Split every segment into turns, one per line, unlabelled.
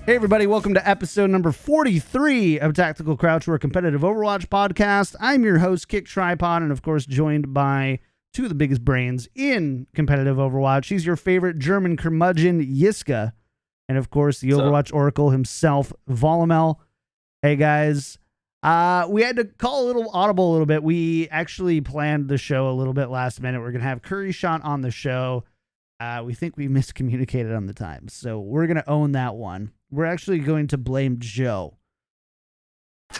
Hey everybody, welcome to episode number 43 of Tactical Crouch, we're a competitive Overwatch podcast. I'm your host, KickedTripod, and of course joined by two of the biggest brains in competitive Overwatch. He's your favorite German curmudgeon, Yiska, and of course the Overwatch Oracle himself, Volamel. Hey guys, we had to call a little audible a little bit. We actually planned the show a little bit last minute. We're going to have Curry Shot on the show. We think we miscommunicated on the time, so we're going to own that one. We're actually going to blame Joe.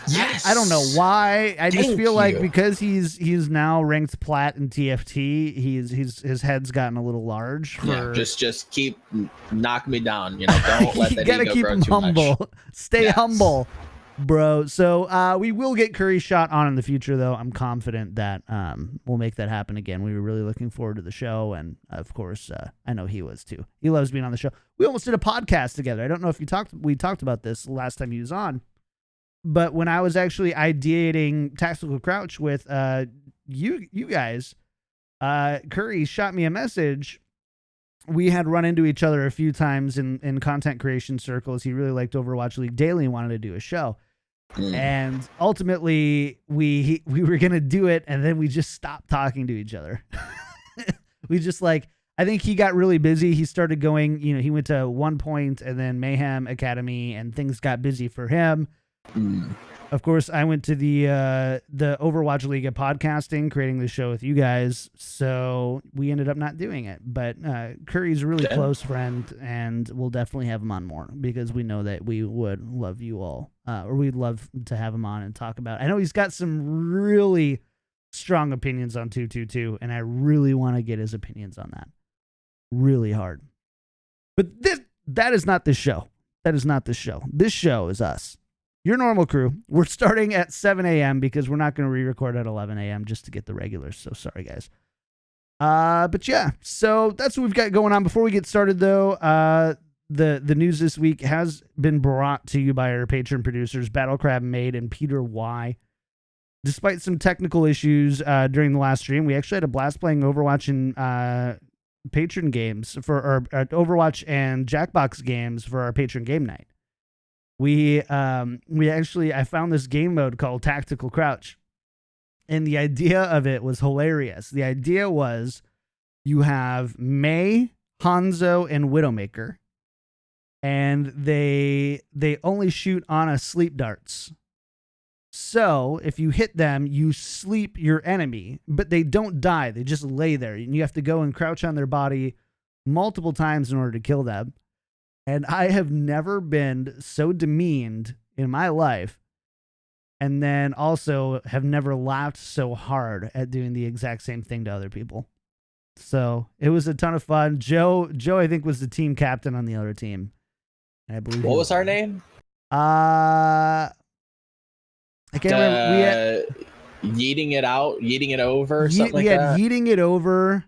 Yes.
I don't know why. I just feel like because he's now ranked plat in TFT, his head's gotten a little large.
Just keep knock me down. You know, don't let that
gotta
ego
keep
grow
him
too
humble.
much.
Stay humble, bro. So we will get Curry Shot on in the future, though. I'm confident that we'll make that happen again. We were really looking forward to the show, and of course, I know he was too. He loves being on the show. We almost did a podcast together. I don't know if we talked about this last time he was on, but when I was actually ideating Tactical Crouch with you guys, Curry shot me a message. We had run into each other a few times in content creation circles. He really liked Overwatch League Daily and wanted to do a show. And ultimately, we were going to do it, and then we just stopped talking to each other. We just I think he got really busy. He started going, he went to 1 Point and then Mayhem Academy, and things got busy for him. Of course, I went to the Overwatch League of Podcasting, creating the show with you guys, so we ended up not doing it. But Curry's a really close friend, and we'll definitely have him on more because we know that we would love you all, or we'd love to have him on and talk about it. I know he's got some really strong opinions on 222, and I really want to get his opinions on that really hard. But that is not this show. That is not this show. This show is us. Your normal crew. We're starting at 7 a.m. because we're not going to re-record at 11 a.m. just to get the regulars. So sorry, guys. But yeah, so that's what we've got going on. Before we get started, though, the news this week has been brought to you by our Patron producers, Battlecrab Made and Peter Y. Despite some technical issues during the last stream, we actually had a blast playing Overwatch and Patron games for our Overwatch and Jackbox games for our Patron game night. We actually, I found this game mode called Tactical Crouch, and the idea of it was hilarious. The idea was you have Mei, Hanzo, and Widowmaker, and they only shoot on a sleep darts. So if you hit them, you sleep your enemy, but they don't die. They just lay there, and you have to go and crouch on their body multiple times in order to kill them. And I have never been so demeaned in my life, and then also have never laughed so hard at doing the exact same thing to other people. So it was a ton of fun. Joe, I think, was the team captain on the other team. I believe.
What was our name?
I can't remember.
Yeeting it over, something like that.
Yeeting it over.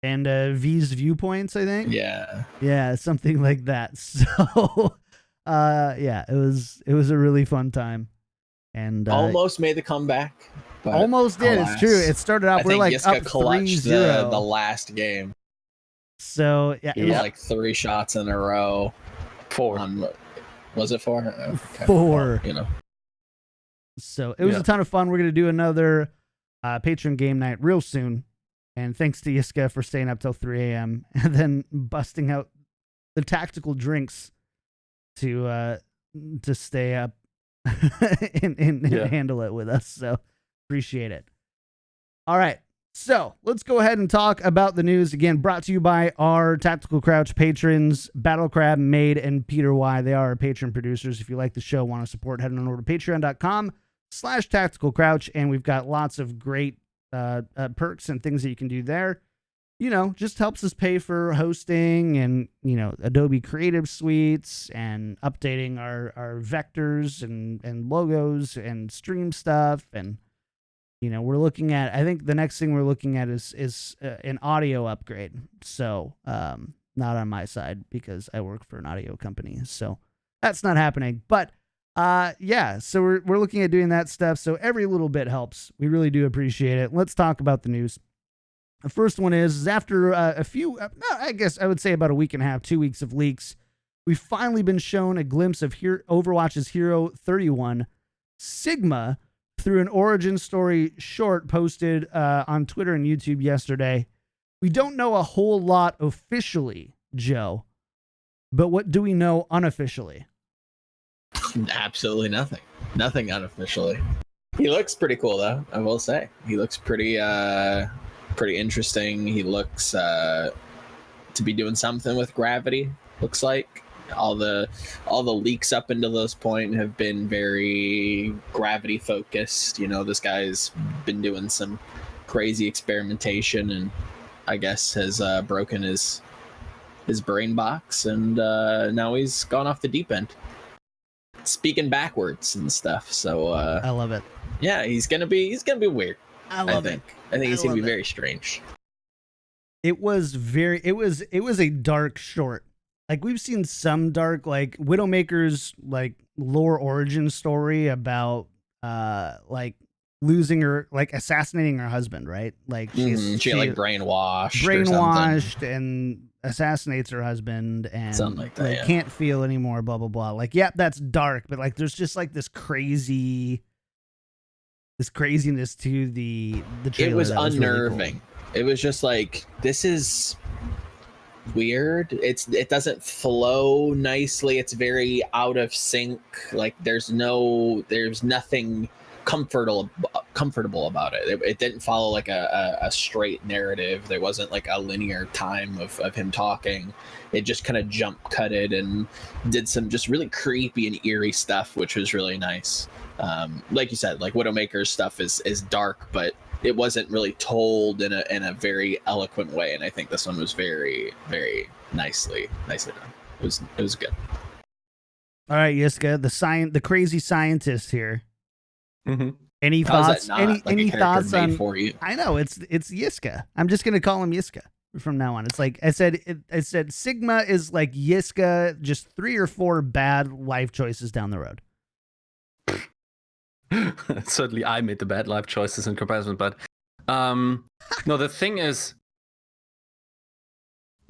And V's viewpoints, I think. Yeah, something like that. So, yeah, it was a really fun time, and
almost made the comeback.
Almost did. Alas. It's true. It started out we're like
Yiska
up 3-0
the last game.
So yeah,
it was like 3 shots in a row.
4.
Was it 4?
Okay. 4.
Well,
So it was a ton of fun. We're gonna do another Patron game night real soon. And thanks to Yiska for staying up till 3 a.m. and then busting out the tactical drinks to stay up and handle it with us. So appreciate it. All right. So let's go ahead and talk about the news. Again, brought to you by our Tactical Crouch patrons, Battlecrab Made and Peter Y. They are our patron producers. If you like the show, want to support, head on over to patreon.com/Tactical Crouch. And we've got lots of great perks and things that you can do there. Just helps us pay for hosting and, Adobe Creative Suites and updating our vectors and logos and stream stuff. And, we're looking at, I think the next thing we're looking at is an audio upgrade. So, not on my side because I work for an audio company. So that's not happening, but so we're looking at doing that stuff. So every little bit helps. We really do appreciate it. Let's talk about the news. The first one is after I guess I would say about a week and a half, 2 weeks of leaks, we've finally been shown a glimpse of Overwatch's Hero 31, Sigma, through an origin story short posted on Twitter and YouTube yesterday. We don't know a whole lot officially, Joe, but what do we know unofficially?
Absolutely nothing. Nothing unofficially. He looks pretty cool, though, I will say. He looks pretty interesting. He looks to be doing something with gravity, looks like. All the leaks up until this point have been very gravity focused. You know, this guy's been doing some crazy experimentation and I guess has broken his brain box, and now he's gone off the deep end, speaking backwards and stuff. So
I love it.
Yeah, he's gonna be weird. I think he's gonna be very strange.
It was a dark short. Like, we've seen some dark, like, Widowmaker's like lore origin story about like losing her, like assassinating her husband, right? Like she
like brainwashed
and assassinates her husband and
something like that, yeah.
Can't feel anymore, blah blah blah. Like, yeah, that's dark, but like there's just like this craziness to the trailer.
It was unnerving.
Really cool.
It was just like, this is weird. It doesn't flow nicely. It's very out of sync. Like, there's nothing comfortable about it. It didn't follow like a straight narrative. There wasn't like a linear time of him talking. It just kind of jump cutted and did some just really creepy and eerie stuff, which was really nice. Like you said, like Widowmaker's stuff is dark, but it wasn't really told in a very eloquent way, and I think this one was very, very nicely done. It was good.
All right, Yiska, the crazy scientist here.
Mm-hmm.
Any thoughts? Any thoughts on?
For you?
I know it's Yiska. I'm just gonna call him Yiska from now on. It's like I said Sigma is like Yiska, just 3 or 4 bad life choices down the road.
Certainly I made the bad life choices in comparison, but no, the thing is,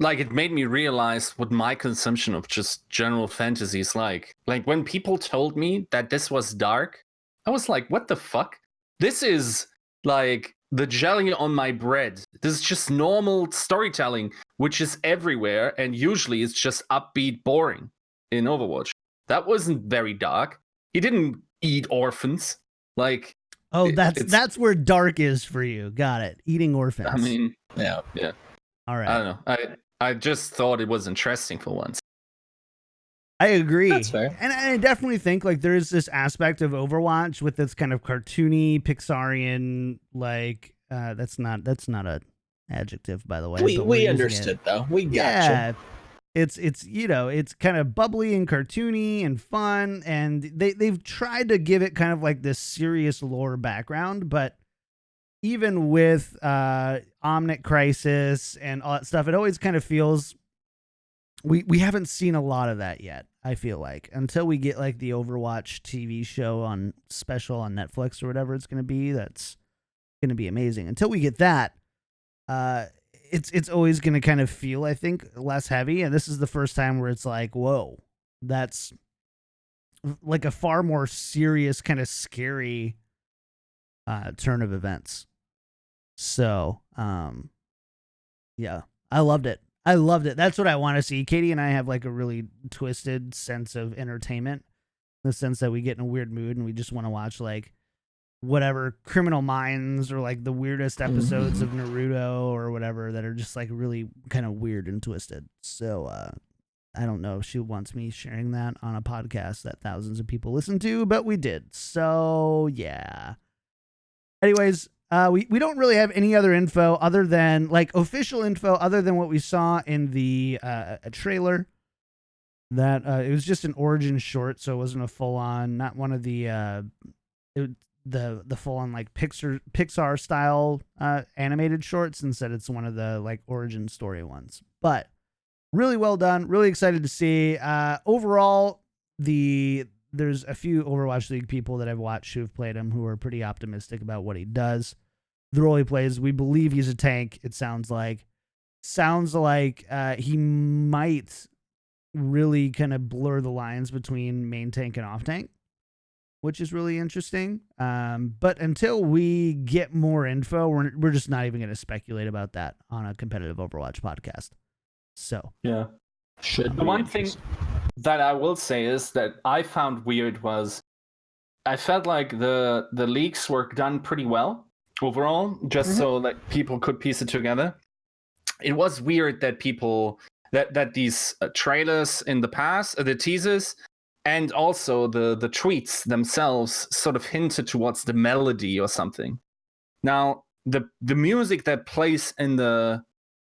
like, it made me realize what my consumption of just general fantasy is like. Like, when people told me that this was dark, I was like, what the fuck? This is like the jelly on my bread. This is just normal storytelling, which is everywhere, and usually it's just upbeat, boring in Overwatch. That wasn't very dark. He didn't eat orphans. Like,
oh, that's where dark is for you. Got it. Eating orphans.
I mean,
yeah.
All right.
I don't know. I just thought it was interesting for once.
I agree.
That's fair.
And I definitely think like there's this aspect of Overwatch with this kind of cartoony Pixarian, like that's not a adjective, by the way.
We understood though. We gotcha.
Yeah. It's you know, it's kind of bubbly and cartoony and fun, and they've tried to give it kind of like this serious lore background, but even with Omnic Crisis and all that stuff, it always kind of feels we haven't seen a lot of that yet, I feel like, until we get like the Overwatch TV show on special on Netflix or whatever it's going to be. That's going to be amazing. Until we get that, it's always going to kind of feel, I think, less heavy. And this is the first time where it's like, whoa, that's like a far more serious, kind of scary turn of events. So, yeah, I loved it. That's what I want to see. Katie and I have like a really twisted sense of entertainment, in the sense that we get in a weird mood and we just want to watch like whatever Criminal Minds or like the weirdest episodes of Naruto or whatever that are just like really kind of weird and twisted. So I don't know if she wants me sharing that on a podcast that thousands of people listen to, but we did. So yeah. Anyways, we don't really have any other info other than like official info other than what we saw in the a trailer. That it was just an origin short, so it wasn't a full on, not one of the full on like Pixar style animated shorts. Instead, it's one of the like origin story ones. But really well done. Really excited to see. Overall, there's a few Overwatch League people that I've watched who have played him who are pretty optimistic about what he does. The role he plays, we believe he's a tank. It sounds like he might really kind of blur the lines between main tank and off tank, which is really interesting. But until we get more info, we're just not even going to speculate about that on a competitive Overwatch podcast. So
yeah,
Should
the
be
one thing that I will say is that I found weird was I felt like the leaks were done pretty well overall, just so that people could piece it together. It was weird that people that these trailers in the past, the teasers, and also the tweets themselves sort of hinted towards the melody or something. Now, the music that plays in the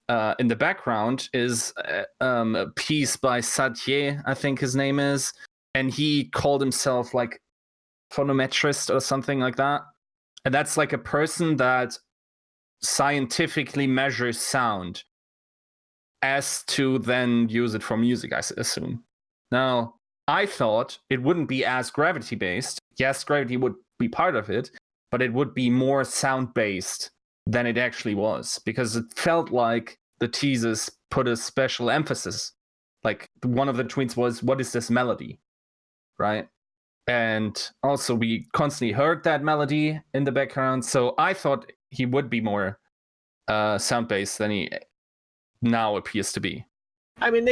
background is a piece by Satye, I think his name is, and he called himself like phonometrist or something like that. And that's like a person that scientifically measures sound as to then use it for music, I assume. Now, I thought it wouldn't be as gravity based. Yes, gravity would be part of it, but it would be more sound based than it actually was, because it felt like the teasers put a special emphasis. Like one of the tweets was, "What is this melody?" Right? And also we constantly heard that melody in the background. So I thought he would be more sound based than he now appears to be.
I mean,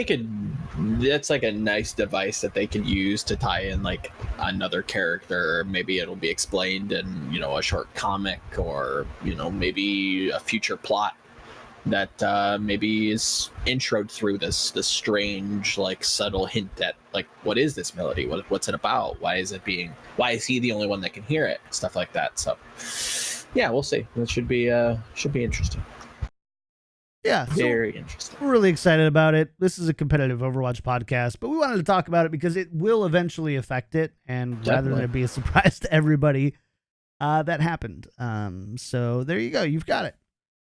that's like a nice device that they could use to tie in like another character. Maybe it'll be explained in, a short comic, or, maybe a future plot that maybe is introed through this strange, like, subtle hint at, like, what is this melody? What's it about? Why is he the only one that can hear it? Stuff like that. So yeah, we'll see. That should be interesting.
Yeah,
very interesting.
We're really excited about it. This is a competitive Overwatch podcast, but we wanted to talk about it because it will eventually affect it, and
Definitely.
rather than it be a surprise to everybody, that happened. So there you go. You've got it.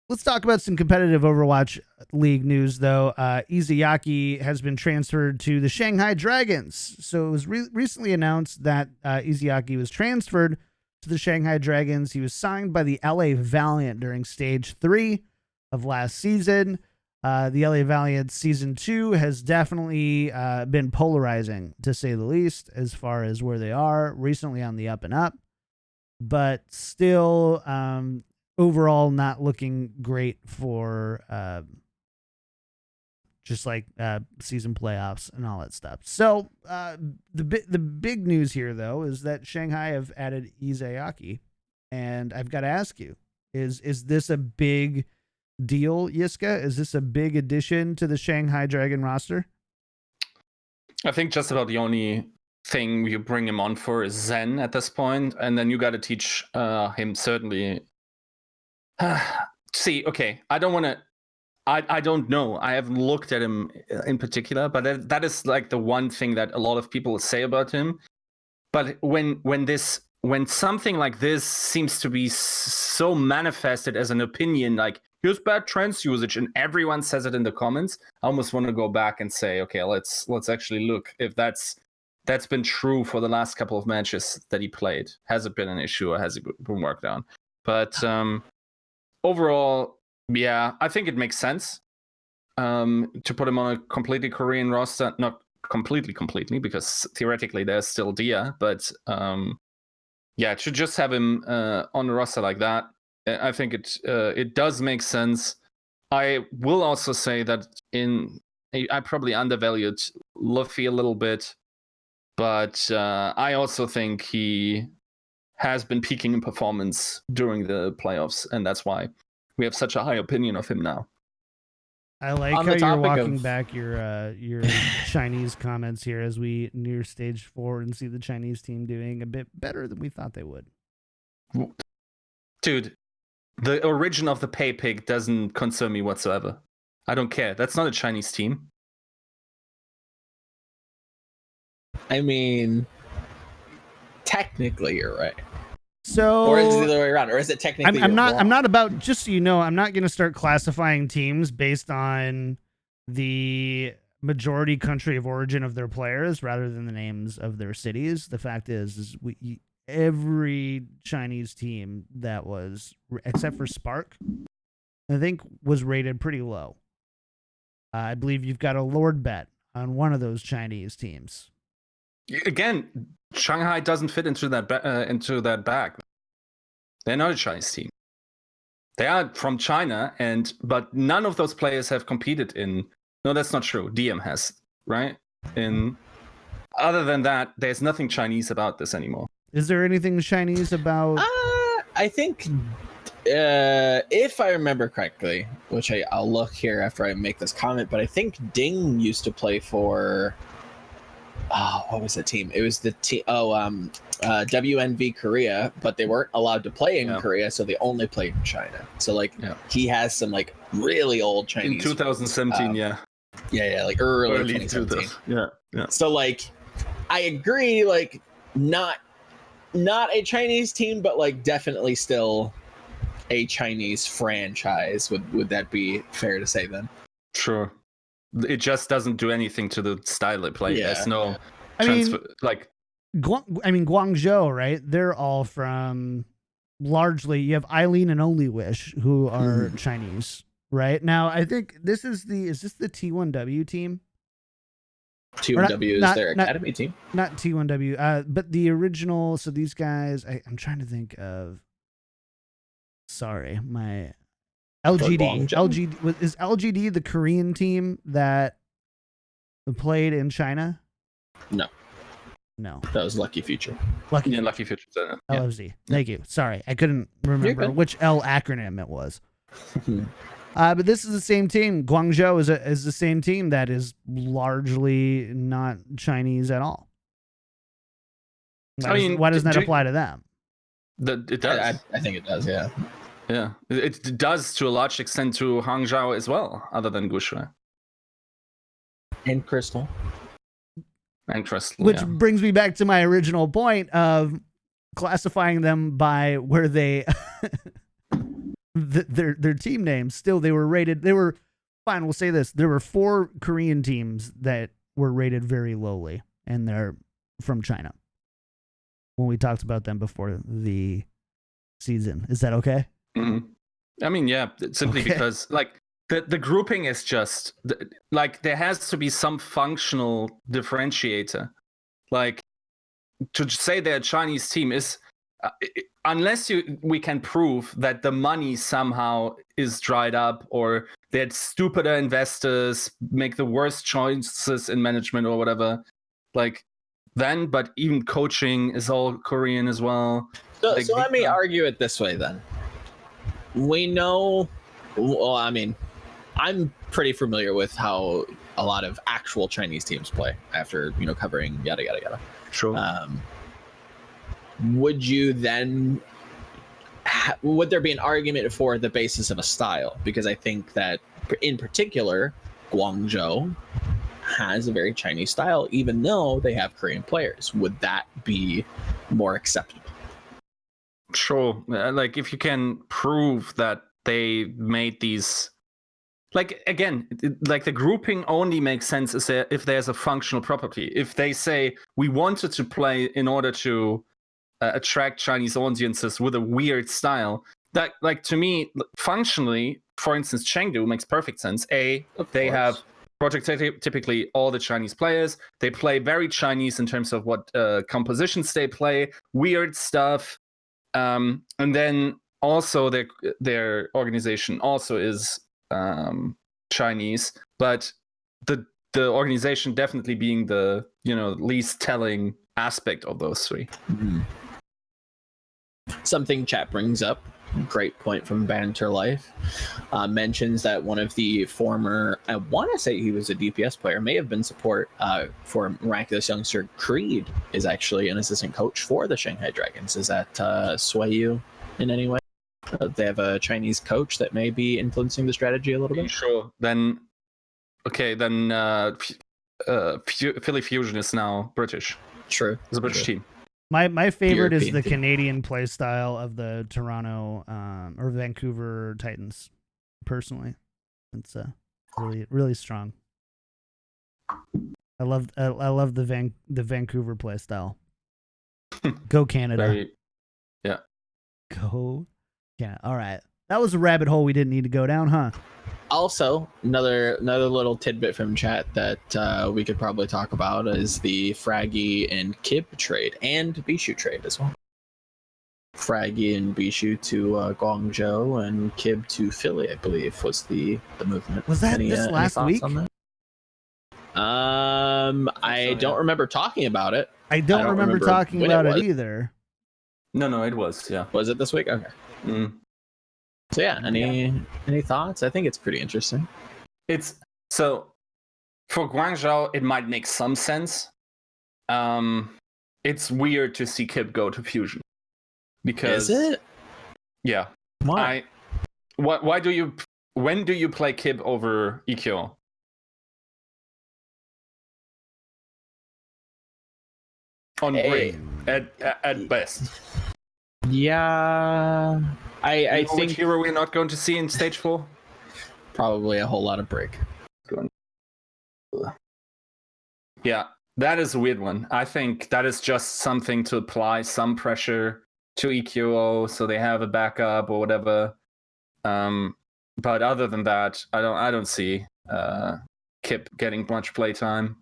Let's talk about some competitive Overwatch League news, though. Izayaki has been transferred to the Shanghai Dragons. So it was recently announced that Izayaki was transferred to the Shanghai Dragons. He was signed by the LA Valiant during Stage 3 of last season. The LA Valiant Season 2 has definitely been polarizing, to say the least, as far as where they are. Recently on the up and up, but still overall not looking great for just like season playoffs and all that stuff. So the big news here, though, is that Shanghai have added Izayaki, and I've got to ask you, is this a big deal, Yiska? Is this a big addition to the Shanghai Dragon roster?
I think just about the only thing you bring him on for is Zen at this point, and then you got to teach him certainly. See, okay, I don't want to. I don't know. I haven't looked at him in particular, but that is like the one thing that a lot of people say about him. But when something like this seems to be so manifested as an opinion, like here's bad trans usage, and everyone says it in the comments, I almost want to go back and say, okay, let's actually look if that's been true for the last couple of matches that he played. Has it been an issue, or has it been worked on? But overall, yeah, I think it makes sense to put him on a completely Korean roster. Not completely, because theoretically there's still Dia, but yeah, to just have him on a roster like that, I think it does make sense. I will also say that I probably undervalued Luffy a little bit, but I also think he has been peaking in performance during the playoffs, and that's why we have such a high opinion of him now.
I like how you're walking back your Chinese comments here as we near Stage 4 and see the Chinese team doing a bit better than we thought they would.
Dude, the origin of the pay pig doesn't concern me whatsoever. I don't care. That's not a Chinese team.
I mean, technically you're right.
So,
or is it the other way around? Or is it technically
I'm not about, just so you know, I'm not going to start classifying teams based on the majority country of origin of their players rather than the names of their cities. The fact is every Chinese team that was, except for Spark, I think was rated pretty low. I believe you've got a Lord Bet on one of those Chinese teams.
Again, Shanghai doesn't fit into that bag. They're not a Chinese team. They are from China, but none of those players have competed in. No, that's not true. DM has, right? Other than that, there's nothing Chinese about this anymore.
Is there anything Chinese about?
I think, if I remember correctly, which I'll look here after I make this comment, but I think Ding used to play for. What was the team? It was the team. WNV Korea, but they weren't allowed to play in Korea, so they only played in China. So he has some like really old Chinese.
In 2017,
yeah, like early 2017.
Yeah.
So like, I agree, like not a Chinese team, but like definitely still a Chinese franchise. Would that be fair to say then?
Sure. It just doesn't do anything to the style they play.
Yeah.
There's no
transfer. Guangzhou, right? They're all from largely. You have Eileen and Only Wish, who are Chinese, right? Now, I think this is is this the T1W team?
T1W is their academy team.
Not T1W, but the original. So these guys, I'm trying to think of. Sorry, my LGD. Is LGD the Korean team that played in China? No.
That was Lucky Future.
Lucky Future.
LFZ. Thank you. Sorry, I couldn't remember which L acronym it was. But this is the same team. Guangzhou is the same team that is largely not Chinese at all. Why doesn't that apply to them?
It does.
I think it does. Yeah.
Yeah, it does to a large extent to Hangzhou as well, other than Gushui.
And Crystal.
Which brings me back to my original point of classifying them by where they their team names. Still, they were rated. They were fine. We'll say this: there were 4 Korean teams that were rated very lowly, and they're from China. When we talked about them before the season, is that okay?
Mm-hmm. I mean, yeah, simply because like the grouping is just like there has to be some functional differentiator. Like to say they're a Chinese team is unless we can prove that the money somehow is dried up or that stupider investors make the worst choices in management or whatever. Like then, but even coaching is all Korean as well.
So let me argue it this way then. We know, well, I mean, I'm pretty familiar with how a lot of actual Chinese teams play after, covering yada, yada, yada.
Sure.
Would you then, would there be an argument for the basis of a style? Because I think that in particular, Guangzhou has a very Chinese style, even though they have Korean players. Would that be more acceptable?
Sure. Like if you can prove that they made these, like again, like the grouping only makes sense if there's a functional property. If they say we wanted to play in order to attract Chinese audiences with a weird style, that like to me functionally, for instance, Chengdu makes perfect sense. They have typically all the Chinese players. They play very Chinese in terms of what compositions they play, weird stuff. And then also their organization also is Chinese, but the organization definitely being the least telling aspect of those 3.
Mm-hmm. Something chat brings up, great point from Banter Life, mentions that one of the former, I want to say he was a DPS player, may have been support for Miraculous Youngster Creed, is actually an assistant coach for the Shanghai Dragons. Is that sway you in any way? They have a Chinese coach that may be influencing the strategy a little bit.
Sure. Then Philly Fusion is now British.
True.
It's a British team.
My favorite
European
is the
team.
Canadian play style of the Toronto or Vancouver Titans. Personally, it's really really strong. I love the Vancouver play style. Go Canada.
Yeah.
Go Canada. All right. That was a rabbit hole we didn't need to go down, huh?
Also, another little tidbit from chat that we could probably talk about is the Fraggy and Kib trade and Bishu trade as well. Fraggy and Bishu to Guangzhou and Kib to Philly, I believe, was the movement.
Was that this last week?
On that? I don't remember talking about it.
I don't remember talking about it either.
No, it was. Yeah.
Was it this week? Okay. So yeah, any thoughts? I think it's pretty interesting.
It's so for Guangzhou, it might make some sense. It's weird to see Kib go to Fusion because
is it?
Yeah.
Why?
Why do you? When do you play Kib over EQO? On break at best.
Yeah, I think
which hero we're not going to see in stage 4.
Probably a whole lot of break.
Yeah, that is a weird one. I think that is just something to apply some pressure to EQO so they have a backup or whatever. But other than that, I don't see Kip getting much playtime.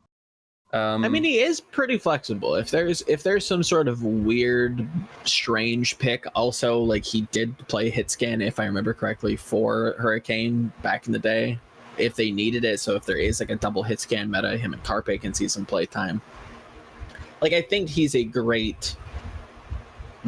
I mean, he is pretty flexible. If there's some sort of weird, strange pick, also like he did play Hitscan, if I remember correctly, for Hurricane back in the day, if they needed it. So if there is like a double Hitscan meta, him and Carpe can see some playtime. Like I think he's a great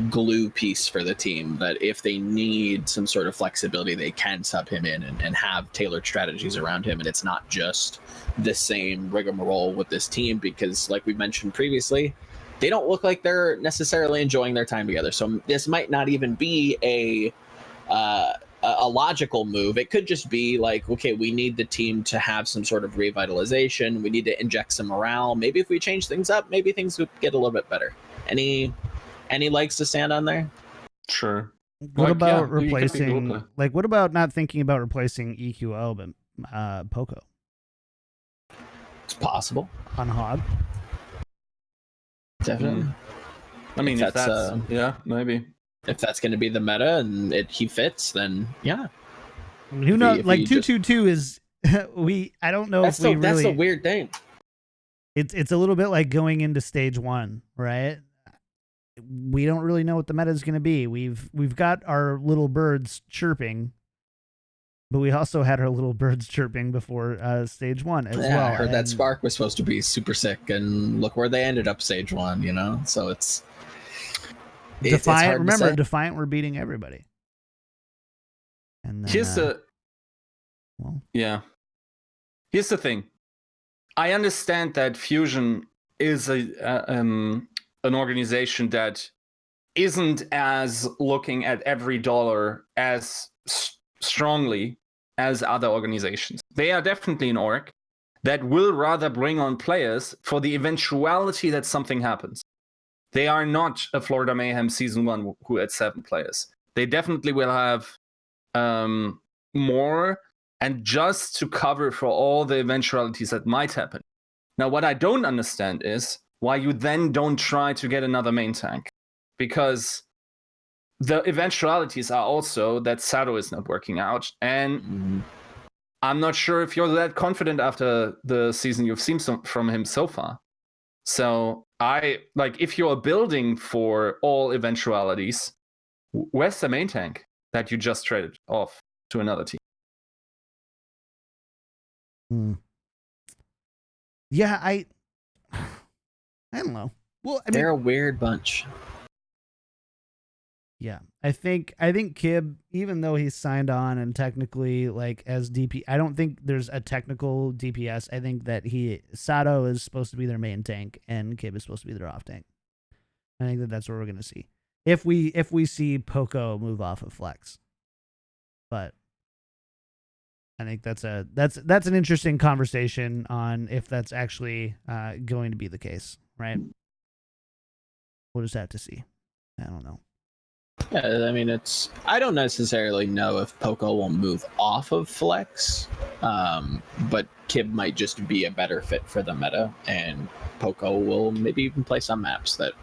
glue piece for the team that if they need some sort of flexibility, they can sub him in and have tailored strategies around him, and it's not just the same rigmarole with this team, because like we mentioned previously, they don't look like they're necessarily enjoying their time together. So this might not even be a logical move. It could just be like, okay, we need the team to have some sort of revitalization, we need to inject some morale, maybe if we change things up, maybe things would get a little bit better. Any legs to stand on there?
Sure.
What about replacing? Like, what about not thinking about replacing EQO but Poco?
It's possible
on Hog.
Definitely.
I mean, if that's yeah, maybe
if that's going to be the meta and he fits, then yeah.
I mean, who knows? Like 222 is I don't know if we really.
That's the weird thing.
It's a little bit like going into stage 1, right? We don't really know what the meta is going to be. We've got our little birds chirping, but we also had our little birds chirping before stage 1 as well.
I heard that Spark was supposed to be super sick, and look where they ended up stage 1. You know, so it's
Defiant. Remember, Defiant were beating everybody. And then,
here's here's the thing. I understand that Fusion is an organization that isn't as looking at every dollar as strongly as other organizations. They are definitely an org that will rather bring on players for the eventuality that something happens. They are not a Florida Mayhem Season 1 who had 7 players. They definitely will have more, and just to cover for all the eventualities that might happen. Now, what I don't understand is why you then don't try to get another main tank, because the eventualities are also that Sado is not working out, and I'm not sure if you're that confident after the season you've seen from him so far. So if you're building for all eventualities, where's the main tank that you just traded off to another team?
Yeah, I don't know. Well, I mean,
they're a weird bunch.
Yeah, I think Kib, even though he's signed on and technically like as DP, I don't think there's a technical DPS. I think that Sato is supposed to be their main tank and Kib is supposed to be their off tank. I think that's what we're gonna see if we see Poco move off of Flex. But I think that's an interesting conversation on if that's actually going to be the case, right? We'll just have to see. I don't know.
Yeah, I mean, I don't necessarily know if Poco will move off of Flex, but Kib might just be a better fit for the meta, and Poco will maybe even play some maps that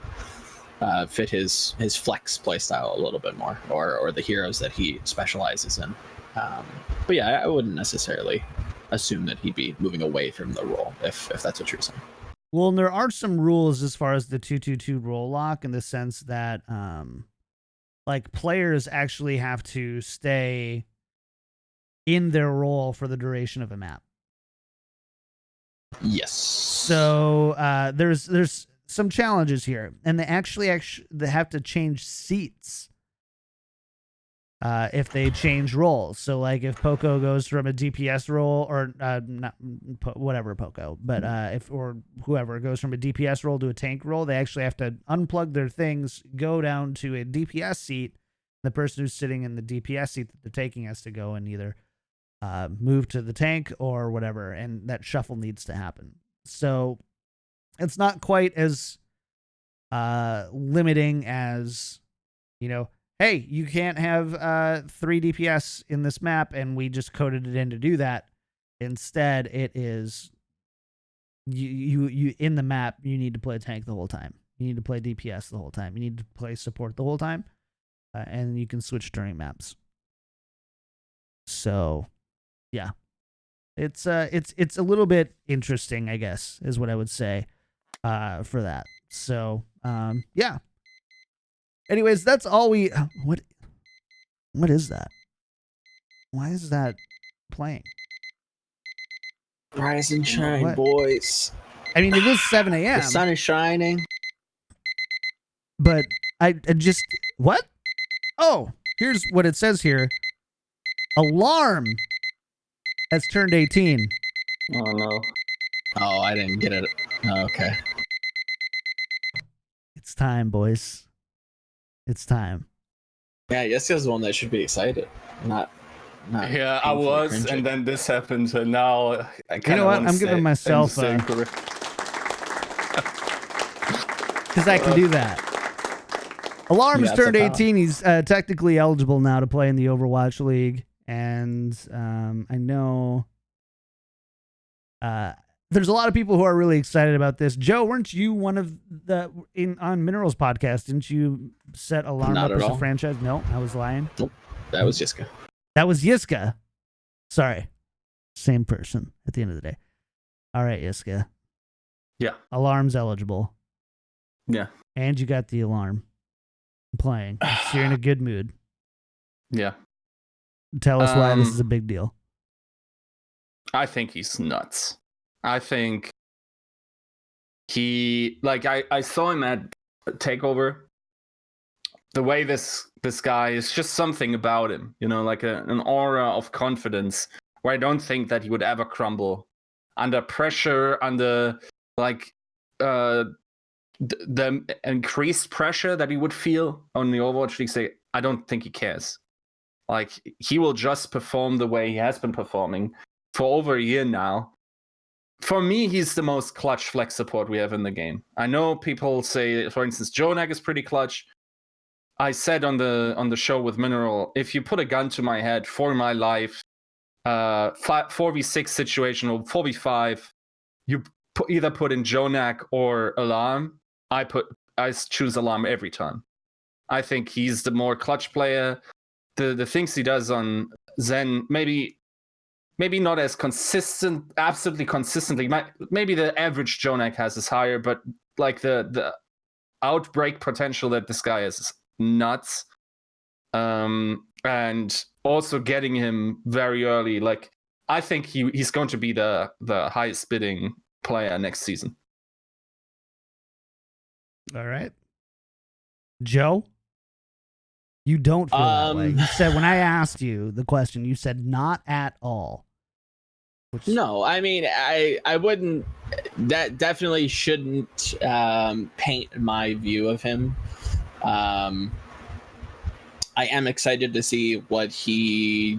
fit his flex playstyle a little bit more, or the heroes that he specializes in. But yeah, I wouldn't necessarily assume that he'd be moving away from the role if that's what you're saying.
Well, and there are some rules as far as the 2-2-2 role lock, in the sense that like players actually have to stay in their role for the duration of a map.
Yes.
So there's some challenges here, and they actually they have to change seats if they change roles. So like if Poco goes from a DPS role, or not whatever Poco, but if or whoever goes from a DPS role to a tank role, they actually have to unplug their things, go down to a DPS seat. The person who's sitting in the DPS seat that they're taking has to go and either move to the tank or whatever, and that shuffle needs to happen. So it's not quite as limiting as, you know, hey, you can't have 3 DPS in this map, and we just coded it in to do that. Instead, it is you in the map, you need to play tank the whole time. You need to play DPS the whole time. You need to play support the whole time, and you can switch during maps. So, yeah, it's a little bit interesting, I guess, is what I would say for that. So, yeah. Anyways, that's all we. What is that? Why is that playing?
Rise and shine,
What?
boys.
I mean, it is 7 a.m.
The sun is shining.
But I just what? Oh, here's what it says here. Alarm has turned 18.
Oh no.
Oh, I didn't get it. Oh, okay.
It's time, boys. It's time.
Yeah, Yiska's the one that should be excited. Not
Yeah, I was,
cringing.
and then this happened, and now I kind of
You know what?
want to
I'm giving myself
because
I can do that. Alarm's
Yeah,
turned
it's a power.
18. He's technically eligible now to play in the Overwatch League, and I know there's a lot of people who are really excited about this. Joe, weren't you one of the on Minerals podcast? Didn't you set Alarm
Not
up
at
as a
all.
franchise? No, I was lying.
That was Yiska.
That was Yiska. Sorry, same person at the end of the day. All right, Yiska.
Yeah.
Alarm's eligible.
Yeah.
And you got the alarm playing. So you're in a good mood.
Yeah.
Tell us why this is a big deal.
I think he's nuts. I think he, like, I saw him at Takeover. The way this guy is, just something about him, you know, like an aura of confidence, where I don't think that he would ever crumble under pressure, under like the increased pressure that he would feel on the Overwatch League. Say, I don't think he cares. Like, he will just perform the way he has been performing for over a year now. For me, he's the most clutch flex support we have in the game. I know people say, for instance, Jonak is pretty clutch. I said on the show with Mineral, if you put a gun to my head for my life, 4v6 situation or 4v5, you either put in Jonak or Alarm. I choose Alarm every time. I think he's the more clutch player. The things he does on Zen, maybe not as consistent, absolutely consistently. Maybe the average Jonak has is higher, but like the outbreak potential that this guy has is nuts. And also getting him very early, like, I think he's going to be the highest bidding player next season.
All right. Joe? You don't feel that way. You said, when I asked you the question, you said not at all.
No, I mean, I wouldn't. That definitely shouldn't paint my view of him. I am excited to see what he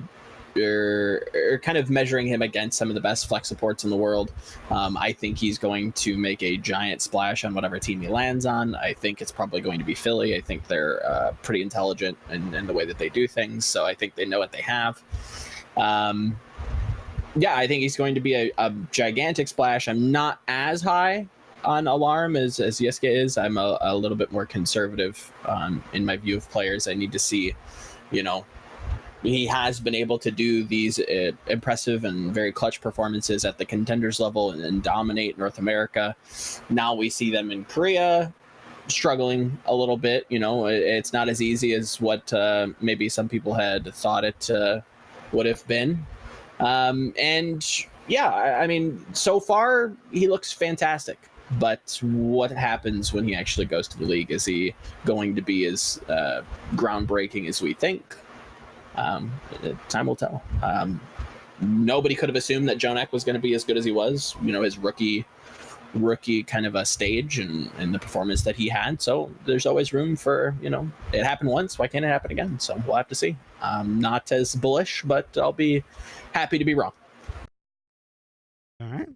kind of measuring him against some of the best flex supports in the world. I think he's going to make a giant splash on whatever team he lands on. I think it's probably going to be Philly. I think they're pretty intelligent in the way that they do things, so I think they know what they have. Yeah, I think he's going to be a gigantic splash. I'm not as high on Alarm as Yiska is. I'm a little bit more conservative in my view of players. I need to see, you know, he has been able to do these impressive and very clutch performances at the contenders level and dominate North America. Now we see them in Korea struggling a little bit. You know, it's not as easy as what maybe some people had thought it would have been. And yeah, I mean, so far he looks fantastic. But what happens when he actually goes to the league? Is he going to be as groundbreaking as we think? Time will tell. Nobody could have assumed that Jonak was going to be as good as he was. You know, his rookie kind of a stage and the performance that he had. So there's always room for, you know, it happened once. Why can't it happen again? So we'll have to see. Not as bullish, but I'll be happy to be wrong.
All right.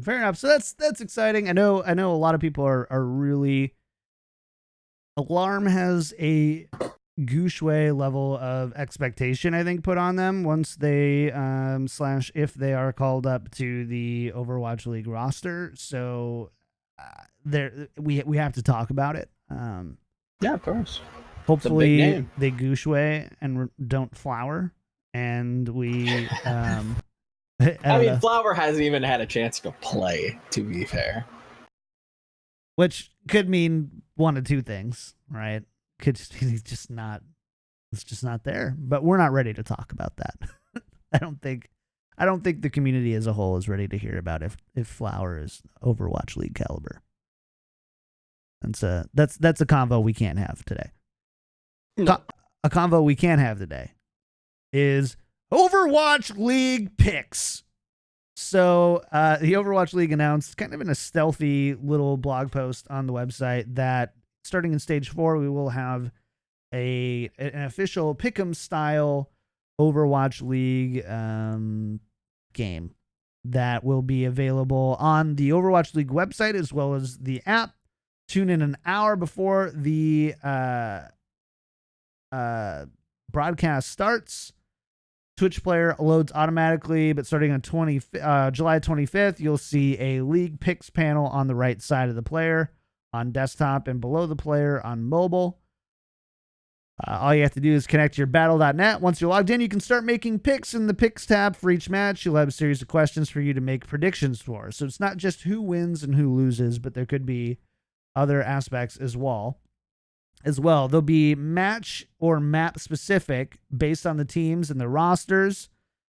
Fair enough. So that's exciting. I know a lot of people are really. Alarm has a Gushue level of expectation, I think, put on them once they / if they are called up to the Overwatch League roster. So there we have to talk about it.
Yeah, of course.
Hopefully they Gushue and don't flower, and we. I mean,
Flower hasn't even had a chance to play, to be fair.
Which could mean one of two things, right? He's just not. It's just not there. But we're not ready to talk about that. I don't think the community as a whole is ready to hear about if Flower is Overwatch League caliber. And so that's a convo we can't have today.
No.
A convo we can have today is Overwatch League picks. So the Overwatch League announced, kind of in a stealthy little blog post on the website, that starting in Stage 4, we will have an official pick'em style Overwatch League game that will be available on the Overwatch League website as well as the app. Tune in an hour before the broadcast starts. Twitch player loads automatically, but starting on July 25th, you'll see a league picks panel on the right side of the player on desktop and below the player on mobile. All you have to do is connect your battle.net. Once you're logged in, you can start making picks in the picks tab for each match. You'll have a series of questions for you to make predictions for. So it's not just who wins and who loses, but there could be other aspects as well. There'll be match or map specific based on the teams and the rosters.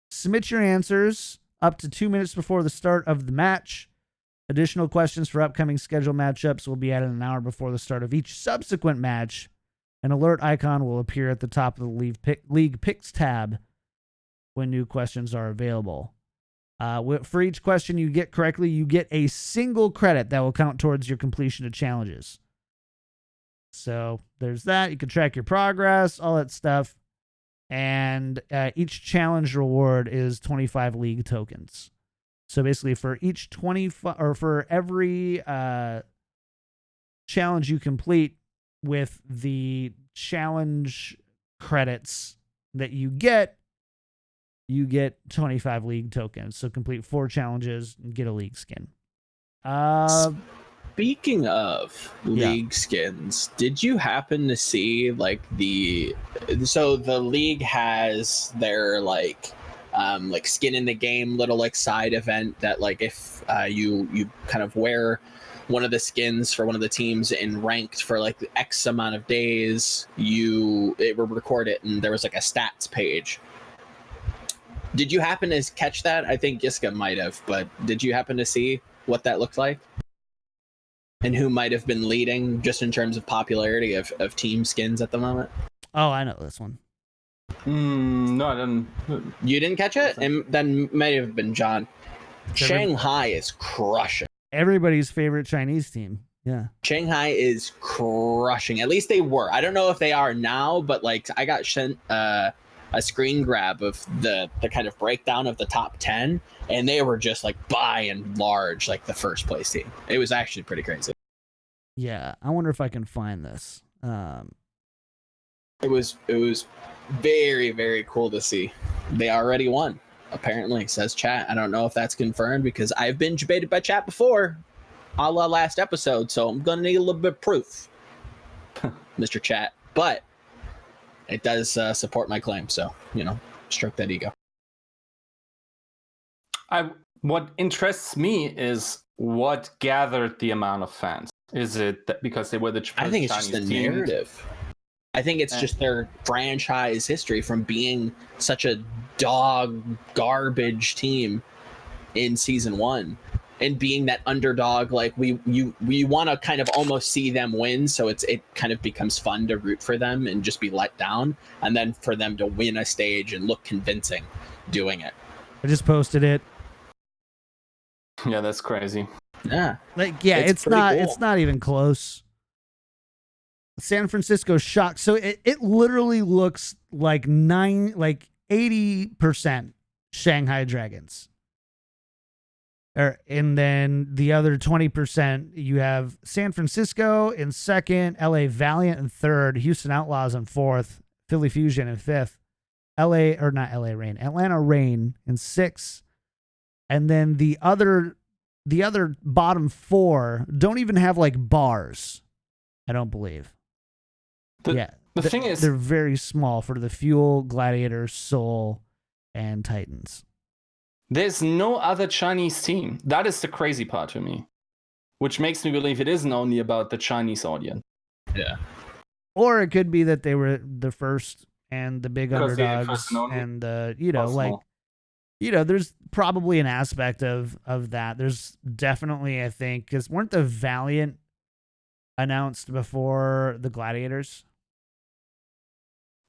Submit your answers up to 2 minutes before the start of the match. Additional questions for upcoming scheduled matchups will be added an hour before the start of each subsequent match. An alert icon will appear at the top of the League Picks tab when new questions are available. For each question you get correctly, you get a single credit that will count towards your completion of challenges. So there's that. You can track your progress, all that stuff. And each challenge reward is 25 league tokens. So basically for each 25 or for every challenge you complete with the challenge credits that you get 25 league tokens. So complete 4 challenges and get a league skin.
Speaking of league skins, did you happen to see like the league has their like skin in the game little like side event that like if you kind of wear one of the skins for one of the teams in ranked for like X amount of days, it will record it, and there was like a stats page. Did you happen to catch that? I think Yiska might have, but did you happen to see what that looked like? And who might have been leading just in terms of popularity of team skins at the moment?
Oh, I know this one.
No, I didn't.
You didn't catch it? And then may have been John. Shanghai is crushing.
Everybody's favorite Chinese team. Yeah.
Shanghai is crushing. At least they were. I don't know if they are now, but like I got sent a screen grab of the kind of breakdown of the top 10, and they were just like by and large like the first place team. It was actually pretty crazy.
Yeah, I wonder if I can find this.
It was very, very cool to see. They already won, apparently, says chat. I don't know if that's confirmed because I've been debated by chat before a la last episode, so I'm gonna need a little bit of proof, Mr. Chat. But it does support my claim, so stroke that ego.
What interests me is what gathered the amount of fans. Is it that because they were the first
I think it's
Chinese
just the
team?
narrative. I think it's just their franchise history from being such a dog garbage team in season 1 and being that underdog. Like we want to kind of almost see them win, so it kind of becomes fun to root for them and just be let down, and then for them to win a stage and look convincing doing it.
I just posted it.
Yeah, that's crazy.
Yeah,
it's not even close. San Francisco shocked. So it literally looks like 80% Shanghai Dragons. And then the other 20%, you have San Francisco in second, LA Valiant in third, Houston Outlaws in fourth, Philly Fusion in fifth, Atlanta Reign in sixth. And then the other bottom 4 don't even have like bars, I don't believe.
The thing is,
they're very small for the Fuel, Gladiator, Soul, and Titans.
There's no other Chinese team. That is the crazy part to me, which makes me believe it isn't only about the Chinese audience.
Yeah.
Or it could be that they were the first and the big underdogs, and there's probably an aspect of that. There's definitely, I think, because weren't the Valiant announced before the Gladiators?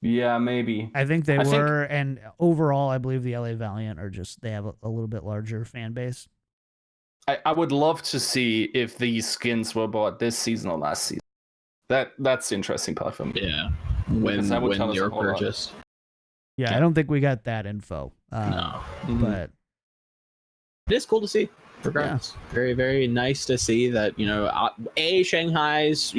Yeah, maybe.
I think they were, and overall, I believe the LA Valiant they have a little bit larger fan base.
I would love to see if these skins were bought this season or last season. That's the interesting part for me.
Yeah, when they were purchased.
Yeah, I don't think we got that info.
No,
but
it is cool to see. Regardless, very, very nice to see that Shanghai's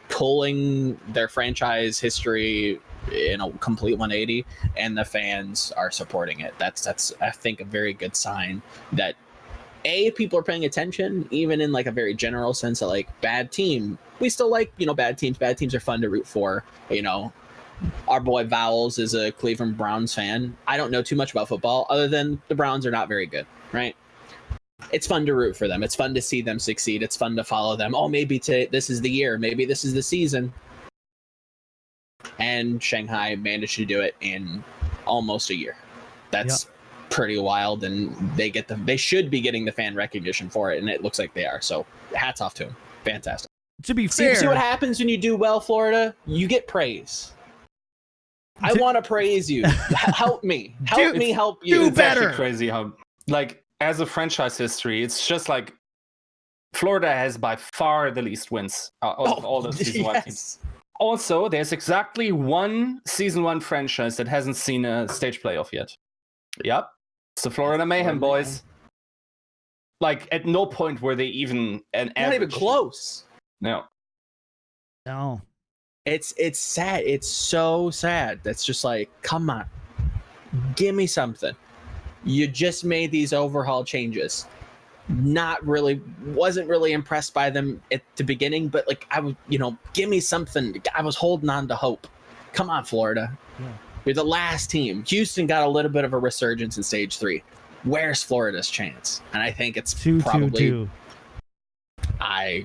pulling their franchise history in a complete 180, and the fans are supporting it. That's I think a very good sign that people are paying attention, even in like a very general sense. That like bad team, we still like bad teams are fun to root for. Our boy Vowels is a Cleveland Browns fan. I don't know too much about football other than the Browns are not very good, right? It's fun to root for them. It's fun to see them succeed. It's fun to follow them. Oh, maybe this is the year. Maybe this is the season. And Shanghai managed to do it in almost a year. That's pretty wild, and they should be getting the fan recognition for it, and it looks like they are. So hats off to them. Fantastic.
To be fair,
see what happens when you do well, Florida. You get praise. I want to praise you. Help me. Help you.
Do
it's
better.
Actually crazy how, like, as a franchise history, it's just like Florida has by far the least wins of all the season 1 teams. Also, there's exactly one season 1 franchise that hasn't seen a stage playoff yet. Yep. It's the Florida Mayhem boys. Like, at no point were they even an
not even close.
No.
It's sad. It's so sad. That's just like, come on. Give me something. You just made these overhaul changes. Wasn't really impressed by them at the beginning, but like I would, give me something. I was holding on to hope. Come on, Florida. Yeah. You're the last team. Houston got a little bit of a resurgence in stage 3. Where's Florida's chance? And I think it's probably
2-2.